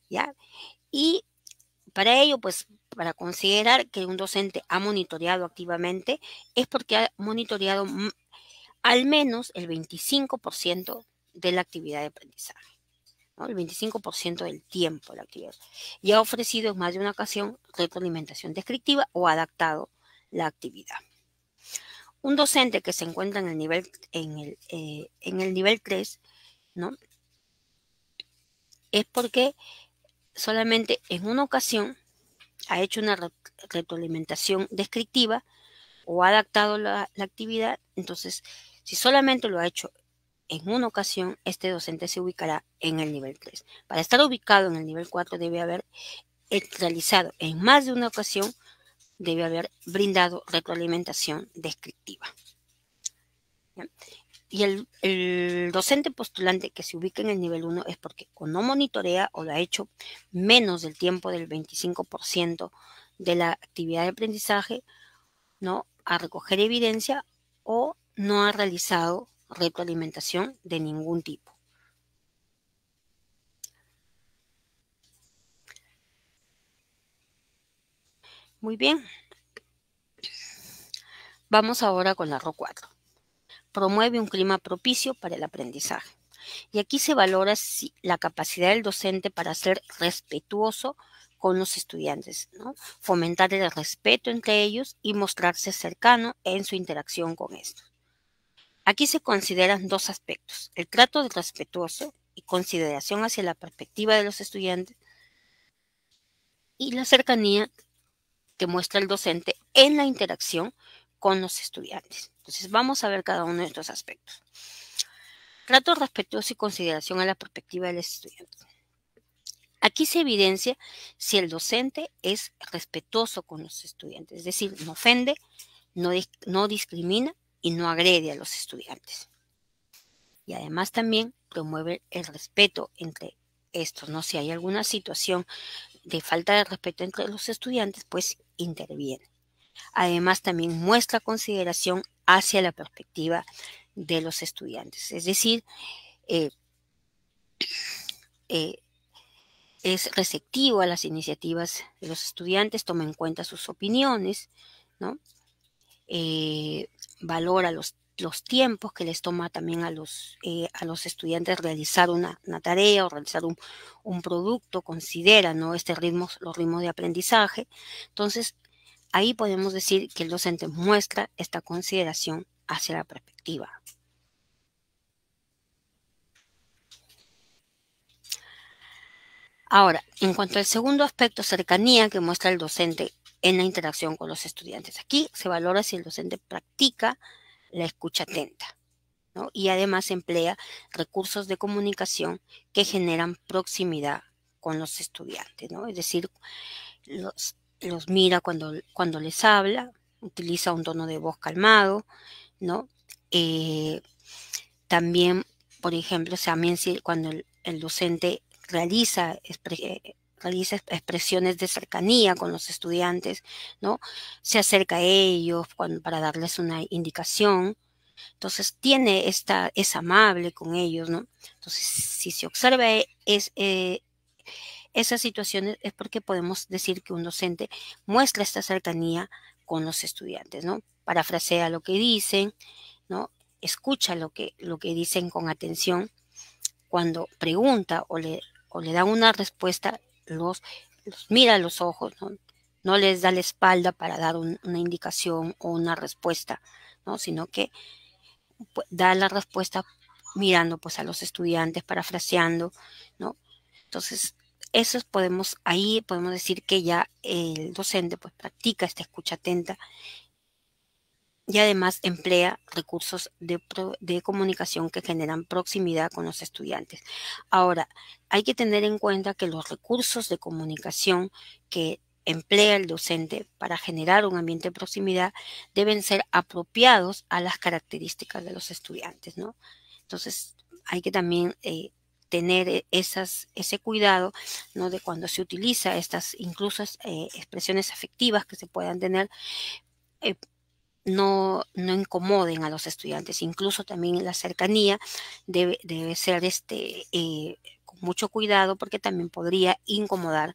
¿ya? Y para ello, pues, para considerar que un docente ha monitoreado activamente, es porque ha monitoreado al menos el 25% de la actividad de aprendizaje, ¿no? El 25% del tiempo de la actividad. Y ha ofrecido en más de una ocasión retroalimentación descriptiva o ha adaptado la actividad. Un docente que se encuentra en el nivel 3, ¿no?, es porque solamente en una ocasión ha hecho una retroalimentación descriptiva o ha adaptado la actividad. Entonces, si solamente lo ha hecho en una ocasión, este docente se ubicará en el nivel 3. Para estar ubicado en el nivel 4 debe haber realizado en más de una ocasión, debe haber brindado retroalimentación descriptiva. ¿Ya? Y el docente postulante que se ubica en el nivel 1 es porque o no monitorea o lo ha hecho menos del tiempo del 25% de la actividad de aprendizaje, ¿no?, a recoger evidencia, o no ha realizado retroalimentación de ningún tipo. Muy bien. Vamos ahora con la RO4. Promueve un clima propicio para el aprendizaje. Y aquí se valora la capacidad del docente para ser respetuoso con los estudiantes, ¿no? Fomentar el respeto entre ellos y mostrarse cercano en su interacción con estos. Aquí se consideran dos aspectos: el trato respetuoso y consideración hacia la perspectiva de los estudiantes, y la cercanía que muestra el docente en la interacción con los estudiantes. Entonces vamos a ver cada uno de estos aspectos. Trato respetuoso y consideración a la perspectiva de los estudiantes. Aquí se evidencia si el docente es respetuoso con los estudiantes, es decir, no ofende, no discrimina y no agrede a los estudiantes. Y además también promueve el respeto entre estos, ¿no? Si hay alguna situación de falta de respeto entre los estudiantes, pues interviene. Además también muestra consideración hacia la perspectiva de los estudiantes, es decir, eh, eh, es receptivo a las iniciativas de los estudiantes, toma en cuenta sus opiniones, ¿no? Valora los tiempos que les toma también a los estudiantes realizar una tarea o realizar un producto, considera, ¿no?, los ritmos de aprendizaje. Entonces, ahí podemos decir que el docente muestra esta consideración hacia la perspectiva. Ahora, en cuanto al segundo aspecto, cercanía, que muestra el docente en la interacción con los estudiantes. Aquí se valora si el docente practica la escucha atenta, ¿no? Y además emplea recursos de comunicación que generan proximidad con los estudiantes, ¿no? Es decir, los mira cuando les habla, utiliza un tono de voz calmado, ¿no? También, por ejemplo, también cuando el docente realiza expresiones de cercanía con los estudiantes, ¿no? Se acerca a ellos para darles una indicación. Entonces es amable con ellos, ¿no? Entonces, si se observa esas situaciones, es porque podemos decir que un docente muestra esta cercanía con los estudiantes, ¿no? Parafrasea lo que dicen, ¿no? Escucha lo que dicen con atención. Cuando pregunta o le dan una respuesta, los mira a los ojos, ¿no? No les da la espalda para dar una indicación o una respuesta, ¿no? Sino que da la respuesta mirando pues a los estudiantes, parafraseando, ¿no? Entonces, ahí podemos decir que ya el docente pues practica esta escucha atenta y además emplea recursos de comunicación que generan proximidad con los estudiantes. Ahora, hay que tener en cuenta que los recursos de comunicación que emplea el docente para generar un ambiente de proximidad deben ser apropiados a las características de los estudiantes, ¿no? Entonces, hay que también tener ese cuidado, ¿no?, de cuando se utiliza estas incluso expresiones afectivas que se puedan tener, eh, no incomoden a los estudiantes. Incluso también la cercanía debe ser con mucho cuidado, porque también podría incomodar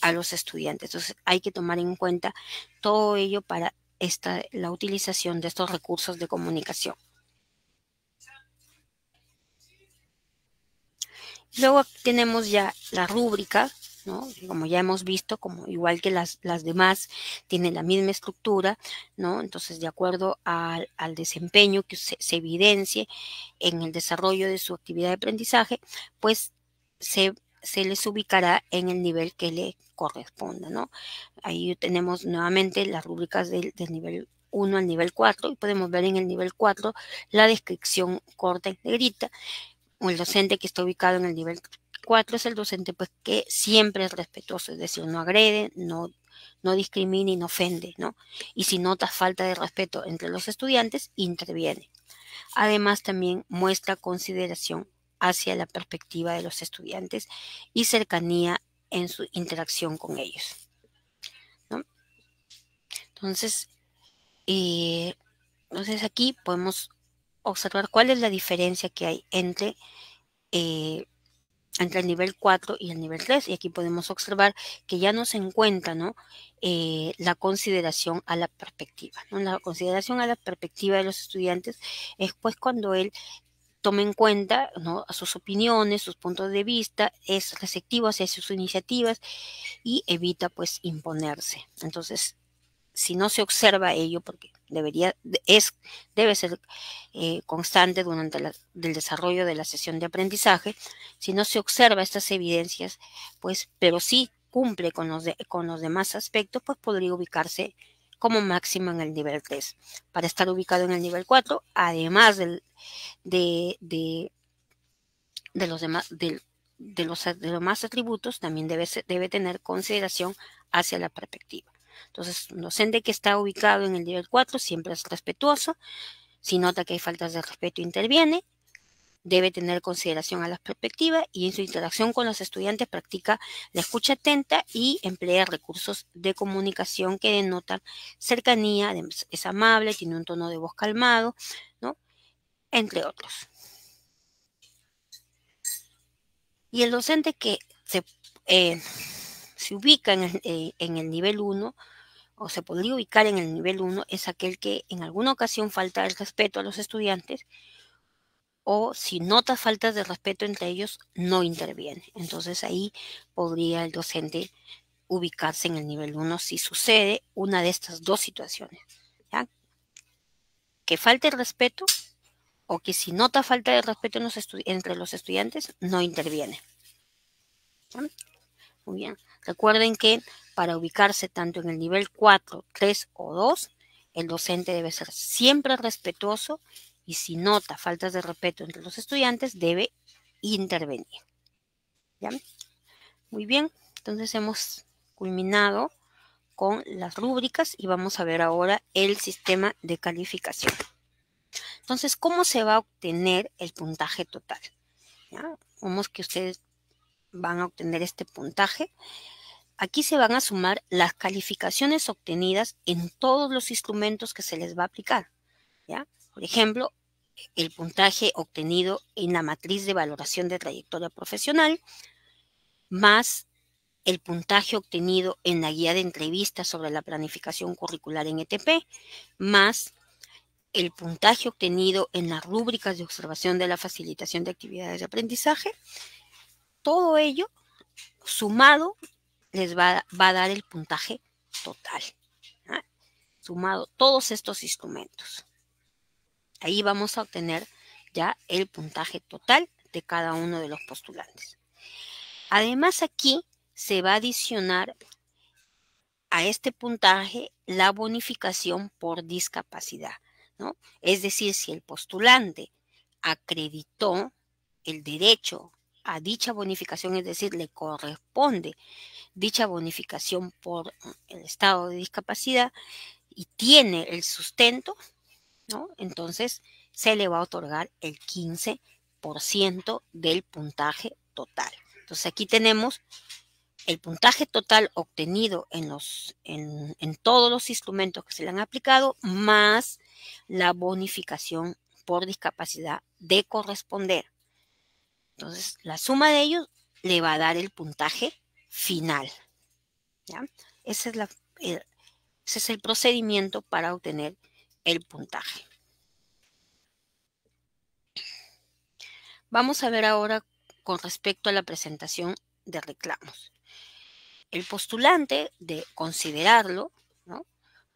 a los estudiantes. Entonces hay que tomar en cuenta todo ello para la utilización de estos recursos de comunicación. Luego tenemos ya la rúbrica, ¿no? Como ya hemos visto, como igual que las demás, tiene la misma estructura, ¿no? Entonces, de acuerdo al desempeño que se evidencie en el desarrollo de su actividad de aprendizaje, pues se les ubicará en el nivel que le corresponda, ¿no? Ahí tenemos nuevamente las rúbricas del nivel 1 al nivel 4, y podemos ver en el nivel 4 la descripción corta y negrita. O el docente que está ubicado en el nivel 4 es el docente pues que siempre es respetuoso, es decir, no agrede, no discrimina y no ofende, ¿no? Y si nota falta de respeto entre los estudiantes, interviene. Además, también muestra consideración hacia la perspectiva de los estudiantes y cercanía en su interacción con ellos, ¿no? Entonces, aquí podemos observar cuál es la diferencia que hay entre entre el nivel 4 y el nivel 3. Y aquí podemos observar que ya no se encuentra, ¿no? La consideración a la perspectiva, ¿no? La consideración a la perspectiva de los estudiantes es pues cuando él toma en cuenta, ¿no?, a sus opiniones, sus puntos de vista, es receptivo hacia sus iniciativas y evita pues imponerse. Entonces, si no se observa ello, porque debe ser constante durante el desarrollo de la sesión de aprendizaje, si no se observa estas evidencias, pues, pero sí cumple con los demás aspectos, pues podría ubicarse como máximo en el nivel 3. Para estar ubicado en el nivel 4, además de, de, de los demás, de los más atributos, también debe tener consideración hacia la perspectiva. Entonces, un docente que está ubicado en el nivel 4 siempre es respetuoso. Si nota que hay faltas de respeto, interviene. Debe tener consideración a la perspectiva y en su interacción con los estudiantes practica la escucha atenta y emplea recursos de comunicación que denotan cercanía, es amable, tiene un tono de voz calmado, ¿no?, entre otros. Y el docente que se ubica en el nivel 1 o se podría ubicar en el nivel 1 es aquel que en alguna ocasión falta el respeto a los estudiantes o si nota faltas de respeto entre ellos, no interviene. Entonces ahí podría el docente ubicarse en el nivel 1 si sucede una de estas dos situaciones, ¿ya? Que falte el respeto o que si nota falta de respeto entre los estudiantes, no interviene. ¿Ya? Muy bien. Recuerden que para ubicarse tanto en el nivel 4, 3 o 2, el docente debe ser siempre respetuoso y si nota faltas de respeto entre los estudiantes, debe intervenir. ¿Ya? Muy bien. Entonces hemos culminado con las rúbricas y vamos a ver ahora el sistema de calificación. Entonces, ¿cómo se va a obtener el puntaje total? ¿Ya? Vemos que ustedes van a obtener este puntaje. Aquí se van a sumar las calificaciones obtenidas en todos los instrumentos que se les va a aplicar, ¿ya? Por ejemplo, el puntaje obtenido en la matriz de valoración de trayectoria profesional, más el puntaje obtenido en la guía de entrevistas sobre la planificación curricular en ETP, más el puntaje obtenido en las rúbricas de observación de la facilitación de actividades de aprendizaje. Todo ello sumado les va a dar el puntaje total, ¿ah? Sumado todos estos instrumentos. Ahí vamos a obtener ya el puntaje total de cada uno de los postulantes. Además, aquí se va a adicionar a este puntaje la bonificación por discapacidad, ¿no? Es decir, si el postulante acreditó el derecho a dicha bonificación, es decir, le corresponde dicha bonificación por el estado de discapacidad y tiene el sustento, ¿no?, entonces se le va a otorgar el 15% del puntaje total. Entonces aquí tenemos el puntaje total obtenido en todos los instrumentos que se le han aplicado, más la bonificación por discapacidad de corresponder. Entonces, la suma de ellos le va a dar el puntaje final, ¿ya? Ese es el procedimiento para obtener el puntaje. Vamos a ver ahora con respecto a la presentación de reclamos. El postulante, de considerarlo, ¿no?,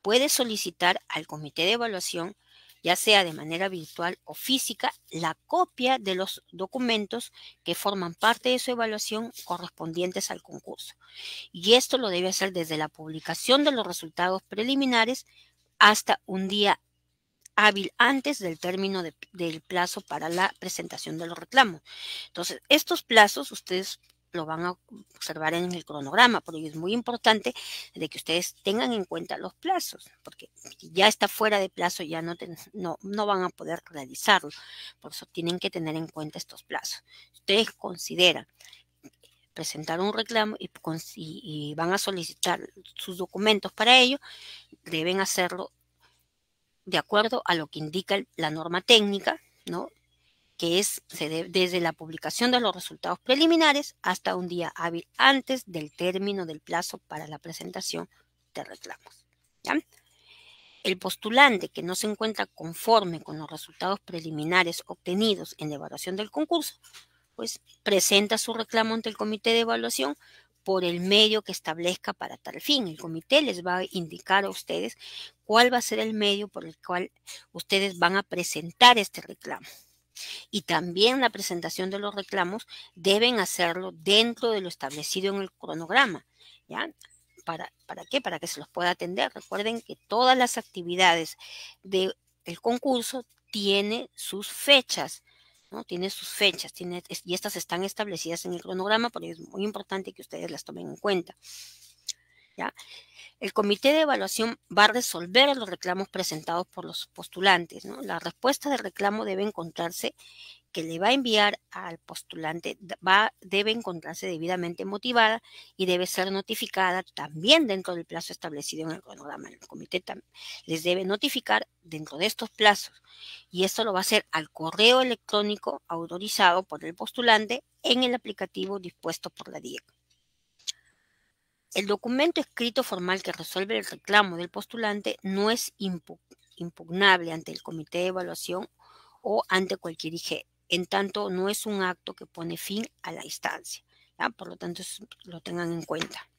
puede solicitar al comité de evaluación, ya sea de manera virtual o física, la copia de los documentos que forman parte de su evaluación correspondientes al concurso. Y esto lo debe hacer desde la publicación de los resultados preliminares hasta un día hábil antes del término del plazo para la presentación de los reclamos. Entonces, estos plazos ustedes lo van a observar en el cronograma, porque es muy importante de que ustedes tengan en cuenta los plazos, porque si ya está fuera de plazo ya no van a poder realizarlo. Por eso tienen que tener en cuenta estos plazos. Ustedes consideran presentar un reclamo y van a solicitar sus documentos para ello, deben hacerlo de acuerdo a lo que indica la norma técnica, ¿no?, que es desde la publicación de los resultados preliminares hasta un día hábil antes del término del plazo para la presentación de reclamos. ¿Ya? El postulante que no se encuentra conforme con los resultados preliminares obtenidos en la evaluación del concurso, pues presenta su reclamo ante el comité de evaluación por el medio que establezca para tal fin. El comité les va a indicar a ustedes cuál va a ser el medio por el cual ustedes van a presentar este reclamo. Y también la presentación de los reclamos deben hacerlo dentro de lo establecido en el cronograma, ¿ya? ¿Para qué? Para que se los pueda atender. Recuerden que todas las actividades del concurso tienen sus fechas, ¿no? Tiene sus fechas, y estas están establecidas en el cronograma, porque es muy importante que ustedes las tomen en cuenta, ¿ya? El comité de evaluación va a resolver los reclamos presentados por los postulantes, ¿no? La respuesta del reclamo debe encontrarse que le va a enviar al postulante debe encontrarse debidamente motivada y debe ser notificada también dentro del plazo establecido en el cronograma. El comité les debe notificar dentro de estos plazos y esto lo va a hacer al correo electrónico autorizado por el postulante en el aplicativo dispuesto por la DIEC. El documento escrito formal que resuelve el reclamo del postulante no es impugnable ante el comité de evaluación o ante cualquier IG. En tanto, no es un acto que pone fin a la instancia, ¿ya? Por lo tanto, lo tengan en cuenta.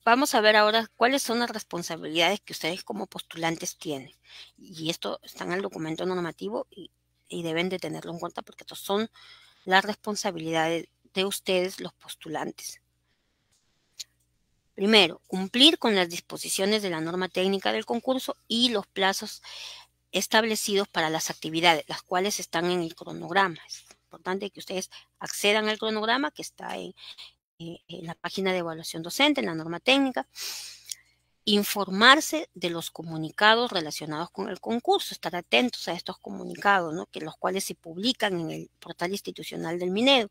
Vamos a ver ahora cuáles son las responsabilidades que ustedes como postulantes tienen. Y esto está en el documento normativo y deben de tenerlo en cuenta porque estos son las responsabilidades de ustedes, los postulantes. Primero, cumplir con las disposiciones de la norma técnica del concurso y los plazos establecidos para las actividades, las cuales están en el cronograma. Es importante que ustedes accedan al cronograma que está en la página de evaluación docente, en la norma técnica. Informarse de los comunicados relacionados con el concurso, estar atentos a estos comunicados, ¿no? Los cuales se publican en el portal institucional del Minedo,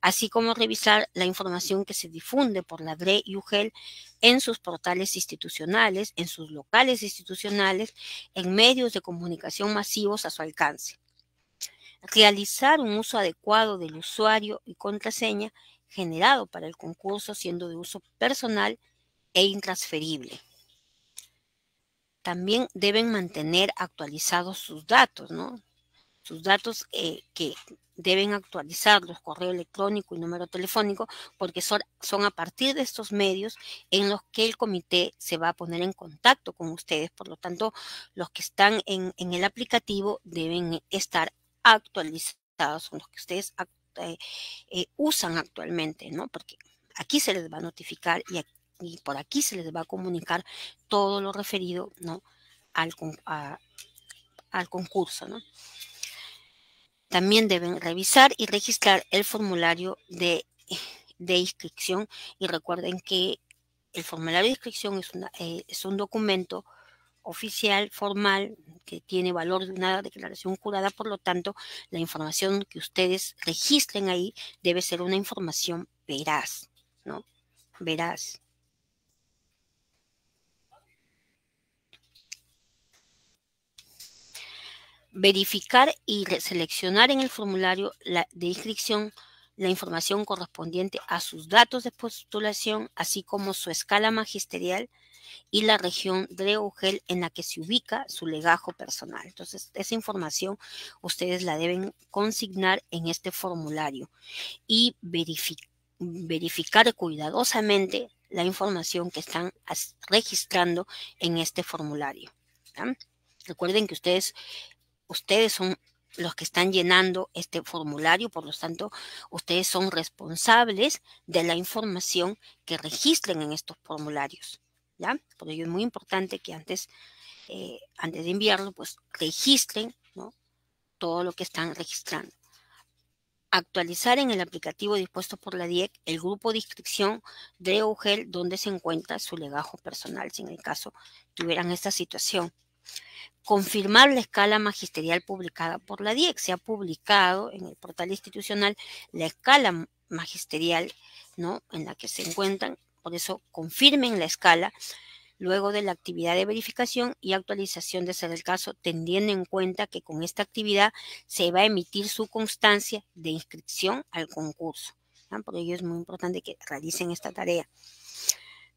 así como revisar la información que se difunde por la DRE y UGEL en sus portales institucionales, en sus locales institucionales, en medios de comunicación masivos a su alcance. Realizar un uso adecuado del usuario y contraseña generado para el concurso, siendo de uso personal e intransferible. También deben mantener actualizados sus datos, ¿no? Sus datos que deben actualizarlos, correo electrónico y número telefónico, porque son a partir de estos medios en los que el comité se va a poner en contacto con ustedes. Por lo tanto, los que están en el aplicativo deben estar actualizados, son los que ustedes usan actualmente, ¿no? Porque aquí se les va a notificar y por aquí se les va a comunicar todo lo referido, ¿no? al concurso, ¿no? También deben revisar y registrar el formulario de inscripción y recuerden que el formulario de inscripción es un documento oficial, formal, que tiene valor de una declaración jurada, por lo tanto, la información que ustedes registren ahí debe ser una información veraz, ¿no? Veraz. Verificar y seleccionar en el formulario de inscripción la información correspondiente a sus datos de postulación, así como su escala magisterial y la región de UGEL en la que se ubica su legajo personal. Entonces, esa información ustedes la deben consignar en este formulario y verificar cuidadosamente la información que están registrando en este formulario, ¿ya? Recuerden que ustedes son los que están llenando este formulario, por lo tanto, ustedes son responsables de la información que registren en estos formularios, ¿ya? Por ello es muy importante que antes de enviarlo, pues registren, ¿no? Todo lo que están registrando. Actualizar en el aplicativo dispuesto por la DIEC el grupo de inscripción de UGEL donde se encuentra su legajo personal, si en el caso tuvieran esta situación. Confirmar la escala magisterial publicada por la DIEC. Se ha publicado en el portal institucional la escala magisterial, ¿no? En la que se encuentran. Por eso confirmen la escala luego de la actividad de verificación y actualización de ser el caso, teniendo en cuenta que con esta actividad se va a emitir su constancia de inscripción al concurso. Por ello es muy importante que realicen esta tarea.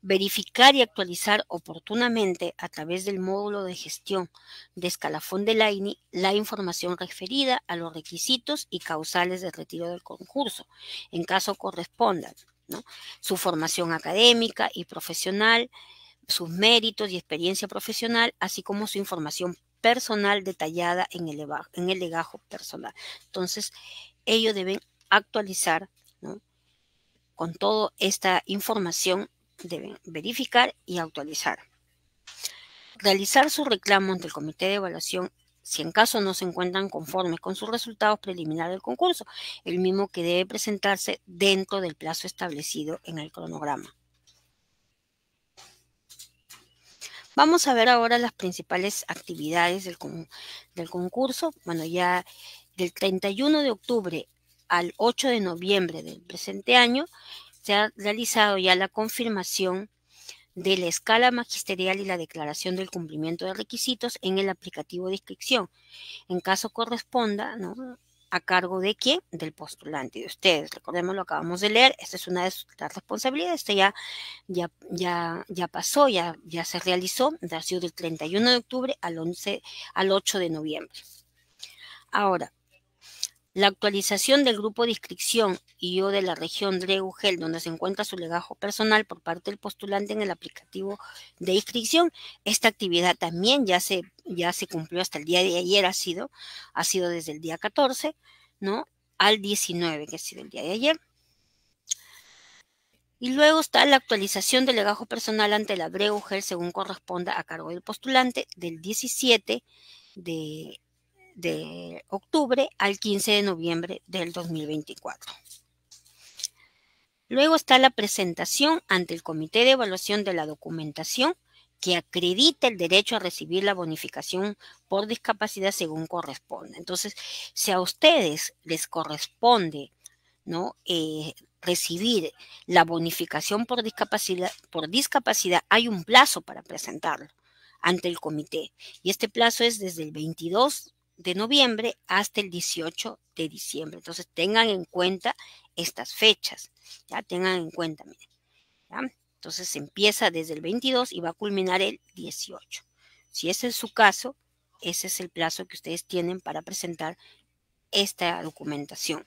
Verificar y actualizar oportunamente a través del módulo de gestión de escalafón del AINI la información referida a los requisitos y causales de retiro del concurso, en caso correspondan, ¿no? Su formación académica y profesional, sus méritos y experiencia profesional, así como su información personal detallada en el legajo personal. Entonces, ellos deben actualizar, ¿no? Con toda esta información deben verificar y actualizar. Realizar su reclamo ante el comité de evaluación si en caso no se encuentran conformes con sus resultados preliminares del concurso, el mismo que debe presentarse dentro del plazo establecido en el cronograma. Vamos a ver ahora las principales actividades del concurso. Bueno, ya del 31 de octubre al 8 de noviembre del presente año se ha realizado ya la confirmación de la escala magisterial y la declaración del cumplimiento de requisitos en el aplicativo de inscripción. En caso corresponda, ¿no?, a cargo de quién, del postulante, de ustedes. Recordemos, lo acabamos de leer, esta es una de las responsabilidades, esta ya pasó, ya se realizó, ha sido del 31 de octubre al 8 de noviembre. Ahora, la actualización del grupo de inscripción y o de la región Dreux-Hel, donde se encuentra su legajo personal por parte del postulante en el aplicativo de inscripción. Esta actividad también ya se cumplió hasta el día de ayer, ha sido desde el día 14, ¿no?, al 19, que ha sido el día de ayer. Y luego está la actualización del legajo personal ante la Dreux-Hel según corresponda a cargo del postulante del 17 de octubre al 15 de noviembre del 2024. Luego está la presentación ante el comité de evaluación de la documentación que acredita el derecho a recibir la bonificación por discapacidad según corresponda. Entonces, si a ustedes les corresponde, ¿no?, recibir la bonificación por discapacidad, hay un plazo para presentarlo ante el comité. Y este plazo es desde el 22 de noviembre hasta el 18 de diciembre. Entonces, tengan en cuenta estas fechas. Ya tengan en cuenta, miren. ¿Ya? Entonces, empieza desde el 22 y va a culminar el 18. Si ese es su caso, ese es el plazo que ustedes tienen para presentar esta documentación.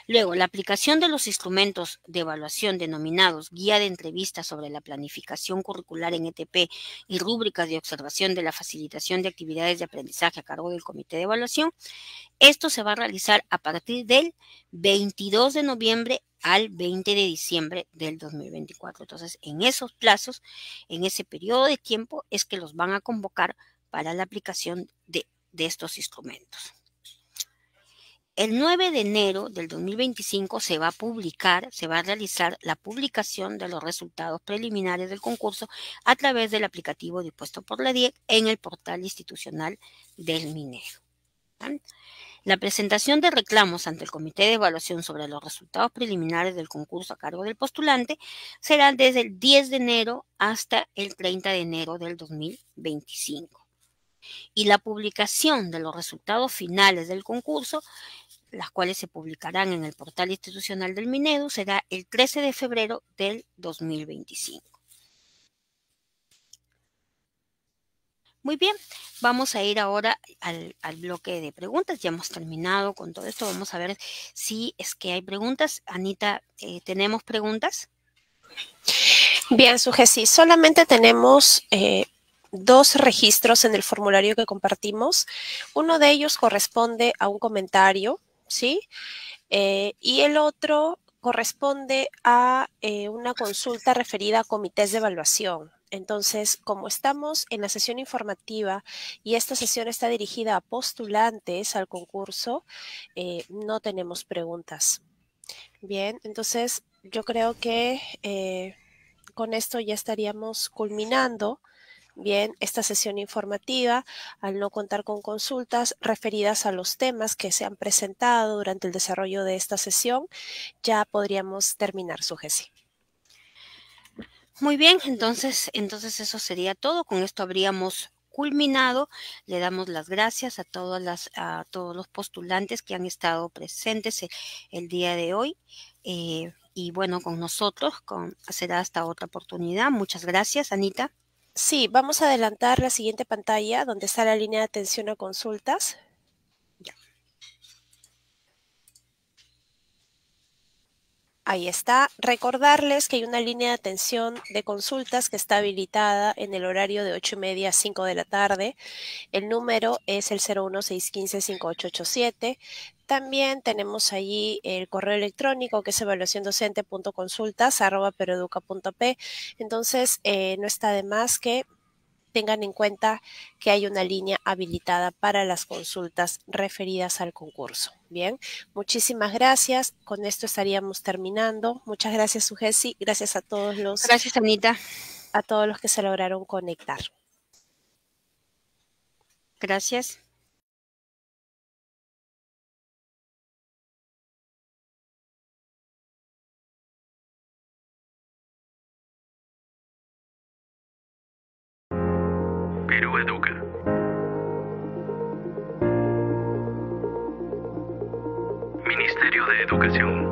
Luego, la aplicación de los instrumentos de evaluación denominados Guía de Entrevistas sobre la Planificación Curricular en ETP y Rúbricas de Observación de la Facilitación de Actividades de Aprendizaje a cargo del Comité de Evaluación. Esto se va a realizar a partir del 22 de noviembre al 20 de diciembre del 2024. Entonces, en esos plazos, en ese periodo de tiempo, es que los van a convocar para la aplicación de estos instrumentos. El 9 de enero del 2025 se va a realizar la publicación de los resultados preliminares del concurso a través del aplicativo dispuesto por la DIEC en el portal institucional del Minero. La presentación de reclamos ante el Comité de Evaluación sobre los resultados preliminares del concurso a cargo del postulante será desde el 10 de enero hasta el 30 de enero del 2025. Y la publicación de los resultados finales del concurso, las cuales se publicarán en el portal institucional del Minedu, será el 13 de febrero del 2025. Muy bien, vamos a ir ahora al bloque de preguntas. Ya hemos terminado con todo esto. Vamos a ver si es que hay preguntas. Anita, ¿tenemos preguntas? Bien, Sujesi, solamente tenemos dos registros en el formulario que compartimos. Uno de ellos corresponde a un comentario, ¿sí? Y el otro corresponde a una consulta referida a comités de evaluación. Entonces, como estamos en la sesión informativa y esta sesión está dirigida a postulantes al concurso, no tenemos preguntas. Bien, entonces yo creo que con esto ya estaríamos culminando bien esta sesión informativa al no contar con consultas referidas a los temas que se han presentado durante el desarrollo de esta sesión. Ya podríamos terminar, Sujesi. Muy bien, entonces eso sería todo. Con esto habríamos culminado. Le damos las gracias a todos los postulantes que han estado presentes el día de hoy. Y bueno, con nosotros, será hasta otra oportunidad. Muchas gracias, Anita. Sí, vamos a adelantar la siguiente pantalla donde está la línea de atención a consultas. Ya. Ahí está. Recordarles que hay una línea de atención de consultas que está habilitada en el horario de 8:30 a 5 de la tarde. El número es el 01615-5887. También tenemos allí el correo electrónico que es evaluaciondocente.consultas@peroeduca.p. Entonces, no está de más que tengan en cuenta que hay una línea habilitada para las consultas referidas al concurso. Bien, muchísimas gracias. Con esto estaríamos terminando. Muchas gracias, Sujesi. Gracias Gracias, Anita. a todos los que se lograron conectar. Gracias. Perú Educa. Ministerio de Educación.